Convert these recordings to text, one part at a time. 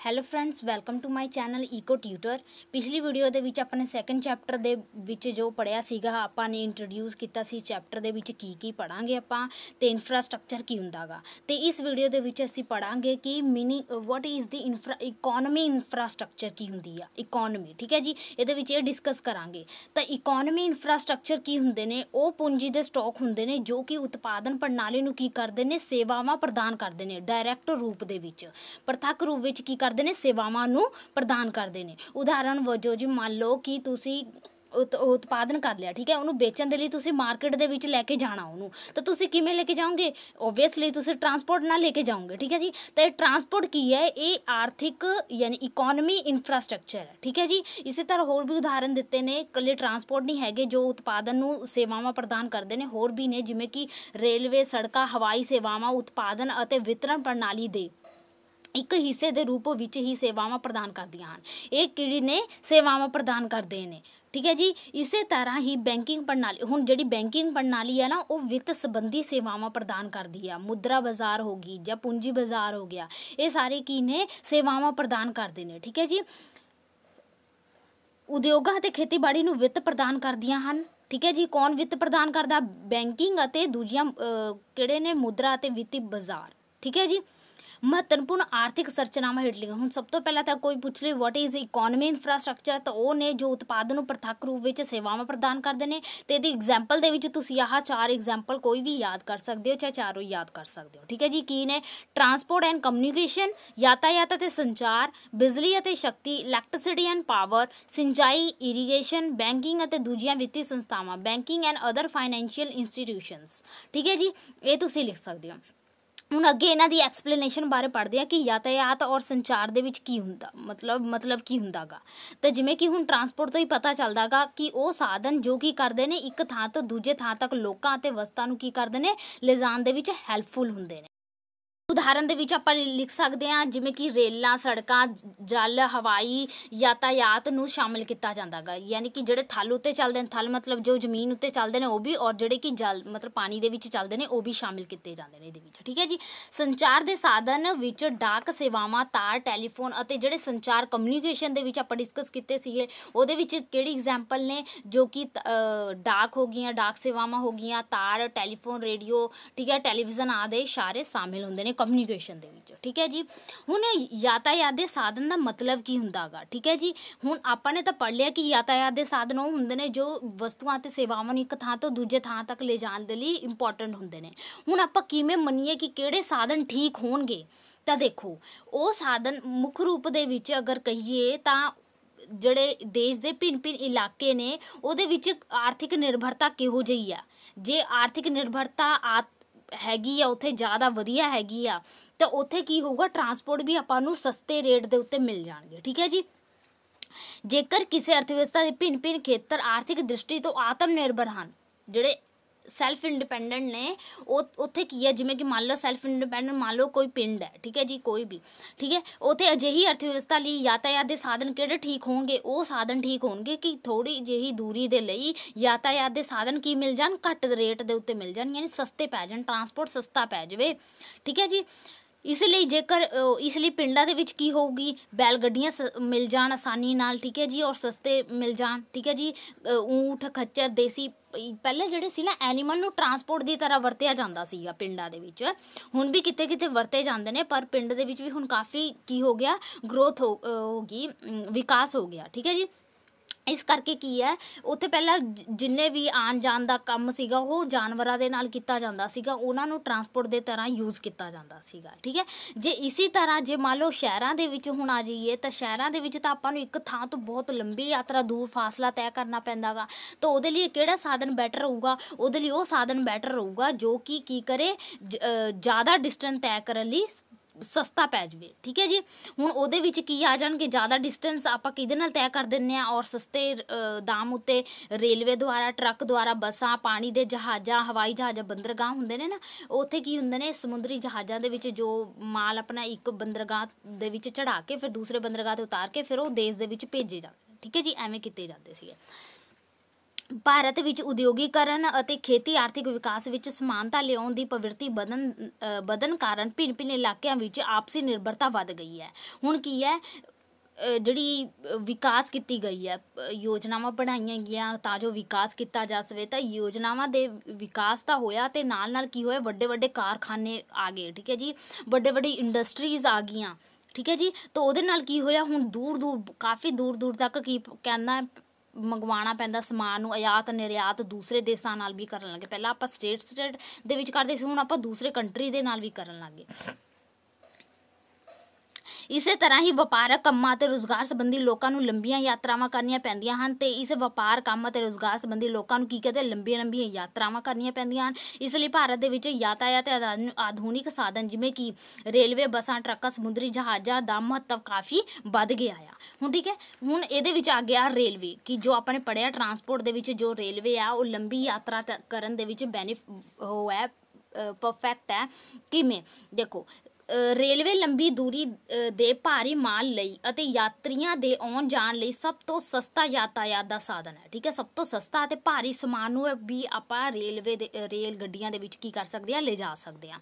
Hello friends, welcome to my channel Eco Tutor. ਪਿਛਲੀ video ਦੇ ਵਿੱਚ ਆਪਣੇ ਸੈਕੰਡ ਚੈਪਟਰ ਦੇ ਵਿੱਚ ਜੋ ਪੜ੍ਹਿਆ ਸੀਗਾ, ਆਪਾਂ ਨੇ ਇੰਟਰੋਡਿਊਸ ਕੀਤਾ ਸੀ ਚੈਪਟਰ ਦੇ ਵਿੱਚ ਕੀ ਪੜ੍ਹਾਂਗੇ ਆਪਾਂ ਤੇ ਇਨਫਰਾਸਟਰਕਚਰ ਕੀ ਹੁੰਦਾ ਗਾ। ਤੇ ਇਸ ਵੀਡੀਓ ਦੇ ਵਿੱਚ ਅਸੀਂ ਪੜ੍ਹਾਂਗੇ ਕਿ what is the economy infrastructure ਕੀ ਹੁੰਦੀ ਆ, ਇਕੋਨਮੀ। ਠੀਕ ਹੈ ਜੀ, ਇਹਦੇ ਵਿੱਚ ਇਹ ਡਿਸਕਸ ਕਰਾਂਗੇ। ਤਾਂ ਇਕੋਨਮੀ ਇਨਫਰਾਸਟਰਕਚਰ ਕੀ ਹੁੰਦੇ ਨੇ? ਉਹ ਪੂੰਜੀ ਦੇ ਸਟਾਕ ਹੁੰਦੇ ਨੇ ਜੋ ਕਿ ਉਤਪਾਦਨ ਪ੍ਰਣਾਲੀ ਨੂੰ ਕੀ ਕਰਦੇ ਨੇ, ਸੇਵਾਵਾਂ ਪ੍ਰਦਾਨ ਕਰਦੇ ਨੇ। ਡਾਇਰੈਕਟ ਰੂਪ ਦੇ ਵਿੱਚ, ਪ੍ਰਤੱਖ ਰੂਪ ਵਿੱਚ ਕੀ ਕਰਦੇ ਨੇ, ਸੇਵਾਵਾਂ ਨੂੰ ਪ੍ਰਦਾਨ ਕਰਦੇ ਨੇ। ਉਦਾਹਰਨ ਵਜੋਂ ਜੀ ਮੰਨ ਲਓ ਕਿ ਤੁਸੀਂ ਉਤਪਾਦਨ ਕਰ ਲਿਆ, ਠੀਕ ਹੈ, ਉਹਨੂੰ ਵੇਚਣ ਦੇ ਲਈ ਤੁਸੀਂ ਮਾਰਕੀਟ ਦੇ ਵਿੱਚ ਲੈ ਕੇ ਜਾਣਾ ਉਹਨੂੰ, ਤਾਂ ਤੁਸੀਂ ਕਿਵੇਂ ਲੈ ਕੇ ਜਾਓਗੇ? ਓਬਵੀਅਸਲੀ ਤੁਸੀਂ ਟਰਾਂਸਪੋਰਟ ਨਾਲ ਲੈ ਕੇ ਜਾਓਗੇ। ਠੀਕ ਹੈ ਜੀ, ਤਾਂ ਇਹ ਟਰਾਂਸਪੋਰਟ ਕੀ ਹੈ? ਇਹ ਆਰਥਿਕ ਯਾਨੀ ਇਕੋਨਮੀ ਇਨਫਰਾਸਟਰਕਚਰ ਹੈ। ਠੀਕ ਹੈ ਜੀ, ਇਸੇ ਤਰ੍ਹਾਂ ਹੋਰ ਵੀ ਉਦਾਹਰਨ ਦਿੱਤੇ ਨੇ, ਇਕੱਲੇ ਟਰਾਂਸਪੋਰਟ ਨਹੀਂ ਹੈਗੇ ਜੋ ਉਤਪਾਦਨ ਨੂੰ ਸੇਵਾਵਾਂ ਪ੍ਰਦਾਨ ਕਰਦੇ ਨੇ, ਹੋਰ ਵੀ ਨੇ, ਜਿਵੇਂ ਕਿ ਰੇਲਵੇ, ਸੜਕਾਂ, ਹਵਾਈ ਸੇਵਾਵਾਂ ਉਤਪਾਦਨ ਅਤੇ ਵਿਤਰਨ ਪ੍ਰਣਾਲੀ ਦੇ ਇੱਕ ਹਿੱਸੇ ਦੇ ਰੂਪ ਵਿੱਚ ਹੀ ਸੇਵਾਵਾਂ ਪ੍ਰਦਾਨ ਕਰਦੀਆਂ ਹਨ। ਇਹ ਕਿਹੜੀ ਨੇ? ਸੇਵਾਵਾਂ ਪ੍ਰਦਾਨ ਕਰਦੇ ਨੇ। ਠੀਕ ਹੈ ਜੀ, ਇਸੇ ਤਰ੍ਹਾਂ ਹੀ ਬੈਂਕਿੰਗ ਪ੍ਰਣਾਲੀ, ਹੁਣ ਜਿਹੜੀ ਬੈਂਕਿੰਗ ਪ੍ਰਣਾਲੀ ਹੈ ਨਾ, ਉਹ ਵਿੱਤ ਸੰਬੰਧੀ ਸੇਵਾਵਾਂ ਪ੍ਰਦਾਨ ਕਰਦੀ ਆ। ਮੁਦਰਾ ਬਾਜ਼ਾਰ ਹੋ ਗਈ ਜਾਂ ਪੂੰਜੀ ਬਾਜ਼ਾਰ ਹੋ ਗਿਆ, ਇਹ ਸਾਰੇ ਕੀ ਨੇ? ਸੇਵਾਵਾਂ ਪ੍ਰਦਾਨ ਕਰਦੇ ਨੇ। ਠੀਕ ਹੈ ਜੀ, ਉਦਯੋਗਾਂ ਅਤੇ ਖੇਤੀਬਾੜੀ ਨੂੰ ਵਿੱਤ ਪ੍ਰਦਾਨ ਕਰਦੀਆਂ ਹਨ। ਠੀਕ ਹੈ ਜੀ, ਕੌਣ ਵਿੱਤ ਪ੍ਰਦਾਨ ਕਰਦਾ? ਬੈਂਕਿੰਗ ਅਤੇ ਦੂਜੀਆਂ ਕਿਹੜੇ ਨੇ? ਮੁਦਰਾ ਅਤੇ ਵਿੱਤੀ ਬਾਜ਼ਾਰ। ਠੀਕ ਹੈ ਜੀ, ਮਹੱਤਵਪੂਰਨ ਆਰਥਿਕ ਸੰਰਚਨਾਵਾਂ ਹੇਠਲੀਆਂ। ਹੁਣ ਸਭ ਤੋਂ ਪਹਿਲਾਂ ਤਾਂ ਕੋਈ ਪੁੱਛ ਲੇ ਵਾਟ ਇਜ਼ ਇਕੋਨਮੀ ਇਨਫਰਾਸਟਰਕਚਰ, ਤਾਂ ਉਹ ਨੇ ਜੋ ਉਤਪਾਦਨ ਨੂੰ ਪ੍ਰਤੱਖ ਰੂਪ ਵਿੱਚ ਸੇਵਾਵਾਂ ਪ੍ਰਦਾਨ ਕਰਦੇ ਨੇ। ਤੇ ਇਹਦੀ ਐਗਜ਼ਾਮਪਲ ਦੇ ਵਿੱਚ ਤੁਸੀਂ ਆਹ 4 ਐਗਜ਼ਾਮਪਲ ਕੋਈ ਵੀ ਯਾਦ ਕਰ ਸਕਦੇ ਹੋ, ਚਾਹੇ ਚਾਰੋਂ ਯਾਦ ਕਰ ਸਕਦੇ ਹੋ। ਠੀਕ ਹੈ ਜੀ, ਕੀ ਨੇ? ਟਰਾਂਸਪੋਰਟ ਐਂਡ ਕਮਿਊਨੀਕੇਸ਼ਨ, ਯਾਤਾਯਾਤ ਅਤੇ ਸੰਚਾਰ, ਬਿਜਲੀ ਅਤੇ ਸ਼ਕਤੀ, ਇਲੈਕਟ੍ਰਿਸਿਟੀ ਐਂਡ ਪਾਵਰ, ਸਿੰਜਾਈ, ਇਰੀਗੇਸ਼ਨ, ਬੈਂਕਿੰਗ ਅਤੇ ਦੂਜੀਆਂ ਵਿੱਤੀ ਸੰਸਥਾਵਾਂ, banking and other financial institutions. ਠੀਕ ਹੈ ਜੀ, ਇਹ ਤੁਸੀਂ ਲਿਖ ਸਕਦੇ ਹੋ। ਹੁਣ ਅੱਗੇ ਇਹਨਾਂ ਦੀ ਐਕਸਪਲੇਨੇਸ਼ਨ ਬਾਰੇ ਪੜ੍ਹਦੇ ਹਾਂ ਕਿ ਯਾਤਾਯਾਤ ਔਰ ਸੰਚਾਰ ਦੇ ਵਿੱਚ ਕੀ ਹੁੰਦਾ, ਮਤਲਬ ਕੀ ਹੁੰਦਾ ਗਾ। ਤਾਂ ਜਿਵੇਂ ਕਿ ਹੁਣ ਟਰਾਂਸਪੋਰਟ ਤੋਂ ਹੀ ਪਤਾ ਚੱਲਦਾ ਗਾ ਕਿ ਉਹ ਸਾਧਨ ਜੋ ਕੀ ਕਰਦੇ ਨੇ, ਇੱਕ ਥਾਂ ਤੋਂ ਦੂਜੇ ਥਾਂ ਤੱਕ ਲੋਕਾਂ ਅਤੇ ਵਸਤਾਂ ਨੂੰ ਕੀ ਕਰਦੇ ਨੇ, ਲਿਜਾਣ ਦੇ ਵਿੱਚ ਹੈਲਪਫੁਲ ਹੁੰਦੇ ਨੇ। ਉਦਾਹਰਨ ਦੇ ਵਿੱਚ ਆਪਾਂ ਲਿਖ ਸਕਦੇ ਹਾਂ ਜਿਵੇਂ ਕਿ ਰੇਲਾਂ, ਸੜਕਾਂ, ਜਲ, ਹਵਾਈ ਯਾਤਾਯਾਤ ਨੂੰ ਸ਼ਾਮਿਲ ਕੀਤਾ ਜਾਂਦਾ ਗਾ। ਯਾਨੀ ਕਿ ਜਿਹੜੇ ਥਲ ਉੱਤੇ ਚੱਲਦੇ ਨੇ, ਥਲ ਮਤਲਬ ਜੋ ਜ਼ਮੀਨ ਉੱਤੇ ਚੱਲਦੇ ਨੇ ਉਹ ਵੀ, ਔਰ ਜਿਹੜੇ ਕਿ ਜਲ ਮਤਲਬ ਪਾਣੀ ਦੇ ਵਿੱਚ ਚੱਲਦੇ ਨੇ ਉਹ ਵੀ ਸ਼ਾਮਿਲ ਕੀਤੇ ਜਾਂਦੇ ਨੇ ਇਹਦੇ ਵਿੱਚ। ਠੀਕ ਹੈ ਜੀ, ਸੰਚਾਰ ਦੇ ਸਾਧਨ ਵਿੱਚ ਡਾਕ ਸੇਵਾਵਾਂ, ਤਾਰ, ਟੈਲੀਫੋਨ ਅਤੇ ਜਿਹੜੇ ਸੰਚਾਰ ਕਮਿਊਨੀਕੇਸ਼ਨ ਦੇ ਵਿੱਚ ਆਪਾਂ ਡਿਸਕਸ ਕੀਤੇ ਸੀਗੇ, ਉਹਦੇ ਵਿੱਚ ਕਿਹੜੀ ਐਗਜ਼ਾਮਪਲ ਨੇ? ਜੋ ਕਿ ਡਾਕ ਹੋ ਗਈਆਂ, ਡਾਕ ਸੇਵਾਵਾਂ ਹੋ ਗਈਆਂ, ਤਾਰ, ਟੈਲੀਫੋਨ, ਰੇਡੀਓ, ਠੀਕ ਹੈ, ਟੈਲੀਵਿਜ਼ਨ ਆਦਿ ਸਾਰੇ ਸ਼ਾਮਿਲ ਹੁੰਦੇ ਨੇ ਕਮਿਊਨੀਕੇਸ਼ਨ ਦੇ ਵਿੱਚ। ਠੀਕ ਹੈ ਜੀ, ਹੁਣ ਯਾਤਾਯਾਤ ਦੇ ਸਾਧਨ ਦਾ ਮਤਲਬ ਕੀ ਹੁੰਦਾ ਗਾ। ਠੀਕ ਹੈ ਜੀ, ਹੁਣ ਆਪਾਂ ਨੇ ਤਾਂ ਪੜ੍ਹ ਲਿਆ ਕਿ ਯਾਤਾਯਾਤ ਦੇ ਸਾਧਨ ਉਹ ਹੁੰਦੇ ਨੇ ਜੋ ਵਸਤੂਆਂ ਅਤੇ ਸੇਵਾਵਾਂ ਨੂੰ ਇੱਕ ਥਾਂ ਤੋਂ ਦੂਜੇ ਥਾਂ ਤੱਕ ਲਿਜਾਣ ਦੇ ਲਈ ਇੰਪੋਰਟੈਂਟ ਹੁੰਦੇ ਨੇ। ਹੁਣ ਆਪਾਂ ਕਿਵੇਂ ਮੰਨੀਏ ਕਿ ਕਿਹੜੇ ਸਾਧਨ ਠੀਕ ਹੋਣਗੇ? ਤਾਂ ਦੇਖੋ, ਉਹ ਸਾਧਨ ਮੁੱਖ ਰੂਪ ਦੇ ਵਿੱਚ ਅਗਰ ਕਹੀਏ ਤਾਂ ਜਿਹੜੇ ਦੇਸ਼ ਦੇ ਭਿੰਨ ਇਲਾਕੇ ਨੇ ਉਹਦੇ ਵਿੱਚ ਆਰਥਿਕ ਨਿਰਭਰਤਾ ਕਿਹੋ ਜਿਹੀ ਆ। ਜੇ ਆਰਥਿਕ ਨਿਰਭਰਤਾ ਹੈਗੀ ਆ ਉੱਥੇ, ਜ਼ਿਆਦਾ ਵਧੀਆ ਹੈਗੀ ਆ, ਤਾਂ ਉੱਥੇ ਕੀ ਹੋਊਗਾ? ਟਰਾਂਸਪੋਰਟ ਵੀ ਆਪਾਂ ਨੂੰ ਸਸਤੇ ਰੇਟ ਦੇ ਉੱਤੇ ਮਿਲ ਜਾਣਗੇ। ਠੀਕ ਹੈ ਜੀ, ਜੇਕਰ ਕਿਸੇ ਅਰਥਵਿਵਸਥਾ ਦੇ ਭਿੰਨ ਖੇਤਰ ਆਰਥਿਕ ਦ੍ਰਿਸ਼ਟੀ ਤੋਂ ਆਤਮ ਨਿਰਭਰ ਹਨ, ਜਿਹੜੇ ਸੈਲਫ ਇੰਡੀਪੈਂਡੈਂਟ ਨੇ, ਉਹ ਉੱਥੇ ਕੀ ਹੈ? ਜਿਵੇਂ ਕਿ ਮੰਨ ਲਓ ਸੈਲਫ ਇੰਡੀਪੈਂਡੈਂਟ, ਮੰਨ ਲਓ ਕੋਈ ਪਿੰਡ ਹੈ, ਠੀਕ ਹੈ ਜੀ, ਕੋਈ ਵੀ, ਠੀਕ ਹੈ, ਉੱਥੇ ਅਜਿਹੀ ਅਰਥਵਿਵਸਥਾ ਲਈ ਯਾਤਾਯਾਤ ਦੇ ਸਾਧਨ ਕਿਹੜੇ ਠੀਕ ਹੋਣਗੇ? ਉਹ ਸਾਧਨ ਠੀਕ ਹੋਣਗੇ ਕਿ ਥੋੜ੍ਹੀ ਜਿਹੀ ਦੂਰੀ ਦੇ ਲਈ ਯਾਤਾਯਾਤ ਦੇ ਸਾਧਨ ਕੀ ਮਿਲ ਜਾਣ? ਘੱਟ ਰੇਟ ਦੇ ਉੱਤੇ ਮਿਲ ਜਾਣ, ਯਾਨੀ ਸਸਤੇ ਪੈ ਜਾਣ, ਟਰਾਂਸਪੋਰਟ ਸਸਤਾ ਪੈ ਜਾਵੇ। ਠੀਕ ਹੈ ਜੀ, ਇਸ ਲਈ ਪਿੰਡਾਂ ਦੇ ਵਿੱਚ ਕੀ ਹੋਊਗੀ? ਬੈਲ ਗੱਡੀਆਂ ਮਿਲ ਜਾਣ ਆਸਾਨੀ ਨਾਲ। ਠੀਕ ਹੈ ਜੀ, ਔਰ ਸਸਤੇ ਮਿਲ ਜਾਣ। ਠੀਕ ਹੈ ਜੀ, ਊਂਠ, ਖੱਚਰ, ਦੇਸੀ ਪਹਿਲੇ ਜਿਹੜੇ ਸੀ ਨਾ ਐਨੀਮਲ ਨੂੰ ਟਰਾਂਸਪੋਰਟ ਦੀ ਤਰ੍ਹਾਂ ਵਰਤਿਆ ਜਾਂਦਾ ਸੀਗਾ ਪਿੰਡਾਂ ਦੇ ਵਿੱਚ। ਹੁਣ ਵੀ ਕਿਤੇ ਵਰਤੇ ਜਾਂਦੇ ਨੇ, ਪਰ ਪਿੰਡ ਦੇ ਵਿੱਚ ਵੀ ਹੁਣ ਕਾਫੀ ਕੀ ਹੋ ਗਿਆ? ਗਰੋਥ ਹੋ ਗਈ, ਵਿਕਾਸ ਹੋ ਗਿਆ। ਠੀਕ ਹੈ ਜੀ, ਇਸ ਕਰਕੇ ਕੀ ਹੈ, ਉੱਥੇ ਪਹਿਲਾਂ ਜਿੰਨੇ ਵੀ ਆਉਣ ਜਾਣ ਦਾ ਕੰਮ ਸੀਗਾ ਉਹ ਜਾਨਵਰਾਂ ਦੇ ਨਾਲ ਕੀਤਾ ਜਾਂਦਾ ਸੀਗਾ, ਉਹਨਾਂ ਨੂੰ ਟਰਾਂਸਪੋਰਟ ਦੇ ਤਰ੍ਹਾਂ ਯੂਜ਼ ਕੀਤਾ ਜਾਂਦਾ ਸੀਗਾ। ਠੀਕ ਹੈ, ਜੇ ਇਸੀ ਤਰ੍ਹਾਂ ਜੇ ਮੰਨ ਲਓ ਸ਼ਹਿਰਾਂ ਦੇ ਵਿੱਚ ਹੁਣ ਆ ਜਾਈਏ, ਤਾਂ ਸ਼ਹਿਰਾਂ ਦੇ ਵਿੱਚ ਤਾਂ ਆਪਾਂ ਨੂੰ ਇੱਕ ਥਾਂ ਤੋਂ ਬਹੁਤ ਲੰਬੀ ਯਾਤਰਾ, ਦੂਰ ਫਾਸਲਾ ਤੈਅ ਕਰਨਾ ਪੈਂਦਾ ਗਾ। ਤਾਂ ਉਹਦੇ ਲਈ ਕਿਹੜਾ ਸਾਧਨ ਬੈਟਰ ਹੋਊਗਾ? ਉਹਦੇ ਲਈ ਉਹ ਸਾਧਨ ਬੈਟਰ ਹੋਊਗਾ ਜੋ ਕਿ ਕੀ ਕਰੇ, ਜ਼ਿਆਦਾ ਡਿਸਟੈਂਸ ਤੈਅ ਕਰਨ ਲਈ ਸਸਤਾ ਪੈ ਜਾਵੇ। ਠੀਕ ਹੈ ਜੀ, ਹੁਣ ਉਹਦੇ ਵਿੱਚ ਕੀ ਆ ਜਾਣਗੇ? ਜ਼ਿਆਦਾ ਡਿਸਟੈਂਸ ਆਪਾਂ ਕਿਹਦੇ ਨਾਲ ਤੈਅ ਕਰ ਦਿੰਦੇ ਹਾਂ, ਔਰ ਸਸਤੇ ਦਾਮ ਉੱਤੇ ਰੇਲਵੇ ਦੁਆਰਾ, ਟਰੱਕ ਦੁਆਰਾ, ਬੱਸਾਂ, ਪਾਣੀ ਦੇ ਜਹਾਜ਼ਾਂ, ਹਵਾਈ ਜਹਾਜ਼ਾਂ, ਬੰਦਰਗਾਹ ਹੁੰਦੇ ਨੇ ਨਾ, ਉੱਥੇ ਕੀ ਹੁੰਦੇ ਨੇ? ਸਮੁੰਦਰੀ ਜਹਾਜ਼ਾਂ ਦੇ ਵਿੱਚ ਜੋ ਮਾਲ ਆਪਣਾ ਇੱਕ ਬੰਦਰਗਾਹ ਦੇ ਵਿੱਚ ਚੜ੍ਹਾ ਕੇ ਫਿਰ ਦੂਸਰੇ ਬੰਦਰਗਾਹ 'ਤੇ ਉਤਾਰ ਕੇ ਫਿਰ ਉਹ ਦੇਸ਼ ਦੇ ਵਿੱਚ ਭੇਜੇ ਜਾਂਦੇ। ਠੀਕ ਹੈ ਜੀ, ਐਵੇਂ ਕੀਤੇ ਜਾਂਦੇ ਸੀਗੇ। ਭਾਰਤ ਵਿੱਚ ਉਦਯੋਗੀਕਰਨ ਅਤੇ ਖੇਤੀ ਆਰਥਿਕ ਵਿਕਾਸ ਵਿੱਚ ਸਮਾਨਤਾ ਲਿਆਉਣ ਦੀ ਪ੍ਰਵਿਰਤੀ ਵਧਣ ਕਾਰਨ ਭਿੰਨ ਇਲਾਕਿਆਂ ਵਿੱਚ ਆਪਸੀ ਨਿਰਭਰਤਾ ਵੱਧ ਗਈ ਹੈ। ਹੁਣ ਕੀ ਹੈ, ਜਿਹੜੀ ਵਿਕਾਸ ਕੀਤੀ ਗਈ ਹੈ, ਯੋਜਨਾਵਾਂ ਬਣਾਈਆਂ ਗਈਆਂ ਤਾਂ ਜੋ ਵਿਕਾਸ ਕੀਤਾ ਜਾ ਸਕੇ। ਤਾਂ ਯੋਜਨਾਵਾਂ ਦੇ ਵਿਕਾਸ ਤਾਂ ਹੋਇਆ ਅਤੇ ਨਾਲ ਕੀ ਹੋਇਆ, ਵੱਡੇ ਕਾਰਖਾਨੇ ਆ ਗਏ, ਠੀਕ ਹੈ ਜੀ, ਵੱਡੀ ਇੰਡਸਟਰੀਜ਼ ਆ ਗਈਆਂ, ਠੀਕ ਹੈ ਜੀ। ਤਾਂ ਉਹਦੇ ਨਾਲ ਕੀ ਹੋਇਆ, ਹੁਣ ਕਾਫੀ ਦੂਰ ਤੱਕ ਕੀ ਕਹਿੰਦਾ ਮੰਗਵਾਉਣਾ ਪੈਂਦਾ ਸਮਾਨ ਨੂੰ, ਆਯਾਤ ਨਿਰਯਾਤ ਦੂਸਰੇ ਦੇਸ਼ਾਂ ਨਾਲ ਵੀ ਕਰਨ ਲੱਗੇ। ਪਹਿਲਾਂ ਆਪਾਂ ਸਟੇਟ ਦੇ ਵਿੱਚ ਕਰਦੇ ਸੀ, ਹੁਣ ਆਪਾਂ ਦੂਸਰੇ ਕੰਟਰੀ ਦੇ ਨਾਲ ਵੀ ਕਰਨ ਲੱਗੇ। ਇਸੇ ਤਰ੍ਹਾਂ ਹੀ ਵਪਾਰਕ ਕੰਮਾਂ ਅਤੇ ਰੁਜ਼ਗਾਰ ਸੰਬੰਧੀ ਲੋਕਾਂ ਨੂੰ ਲੰਬੀਆਂ ਯਾਤਰਾਵਾਂ ਕਰਨੀਆਂ ਪੈਂਦੀਆਂ ਹਨ ਅਤੇ ਇਸ ਵਪਾਰ ਕੰਮ ਅਤੇ ਰੁਜ਼ਗਾਰ ਸੰਬੰਧੀ ਲੋਕਾਂ ਨੂੰ ਕੀ ਕਹਿੰਦੇ, ਲੰਬੀਆਂ ਯਾਤਰਾਵਾਂ ਕਰਨੀਆਂ ਪੈਂਦੀਆਂ ਹਨ। ਇਸ ਲਈ ਭਾਰਤ ਦੇ ਵਿੱਚ ਯਾਤਾਯਾਤ ਆਧੁਨਿਕ ਸਾਧਨ ਜਿਵੇਂ ਕਿ ਰੇਲਵੇ, ਬੱਸਾਂ, ਟਰੱਕਾਂ, ਸਮੁੰਦਰੀ ਜਹਾਜ਼ਾਂ ਦਾ ਮਹੱਤਵ ਕਾਫੀ ਵੱਧ ਗਿਆ ਆ। ਹੁਣ ਠੀਕ ਹੈ, ਹੁਣ ਇਹਦੇ ਵਿੱਚ ਆ ਗਿਆ ਰੇਲਵੇ, ਕਿ ਜੋ ਆਪਾਂ ਨੇ ਪੜ੍ਹਿਆ ਟਰਾਂਸਪੋਰਟ ਦੇ ਵਿੱਚ ਜੋ ਰੇਲਵੇ ਆ ਉਹ ਲੰਬੀ ਯਾਤਰਾ ਕਰਨ ਦੇ ਵਿੱਚ ਪਰਫੈਕਟ ਹੈ। ਕਿਵੇਂ ਦੇਖੋ, ਰੇਲਵੇ ਲੰਬੀ ਦੂਰੀ ਦੇ ਭਾਰੀ ਮਾਲ ਲਈ ਅਤੇ ਯਾਤਰੀਆਂ ਦੇ ਆਉਣ ਜਾਣ ਲਈ ਸਭ ਤੋਂ ਸਸਤਾ ਯਾਤਾਯਾਤ ਦਾ ਸਾਧਨ ਹੈ, ਠੀਕ ਹੈ। ਸਭ ਤੋਂ ਸਸਤਾ ਅਤੇ ਭਾਰੀ ਸਮਾਨ ਨੂੰ ਵੀ ਆਪਾਂ ਰੇਲ ਗੱਡੀਆਂ ਦੇ ਵਿੱਚ ਕੀ ਕਰ ਸਕਦੇ ਹਾਂ, ਲੈ ਜਾ ਸਕਦੇ ਹਾਂ।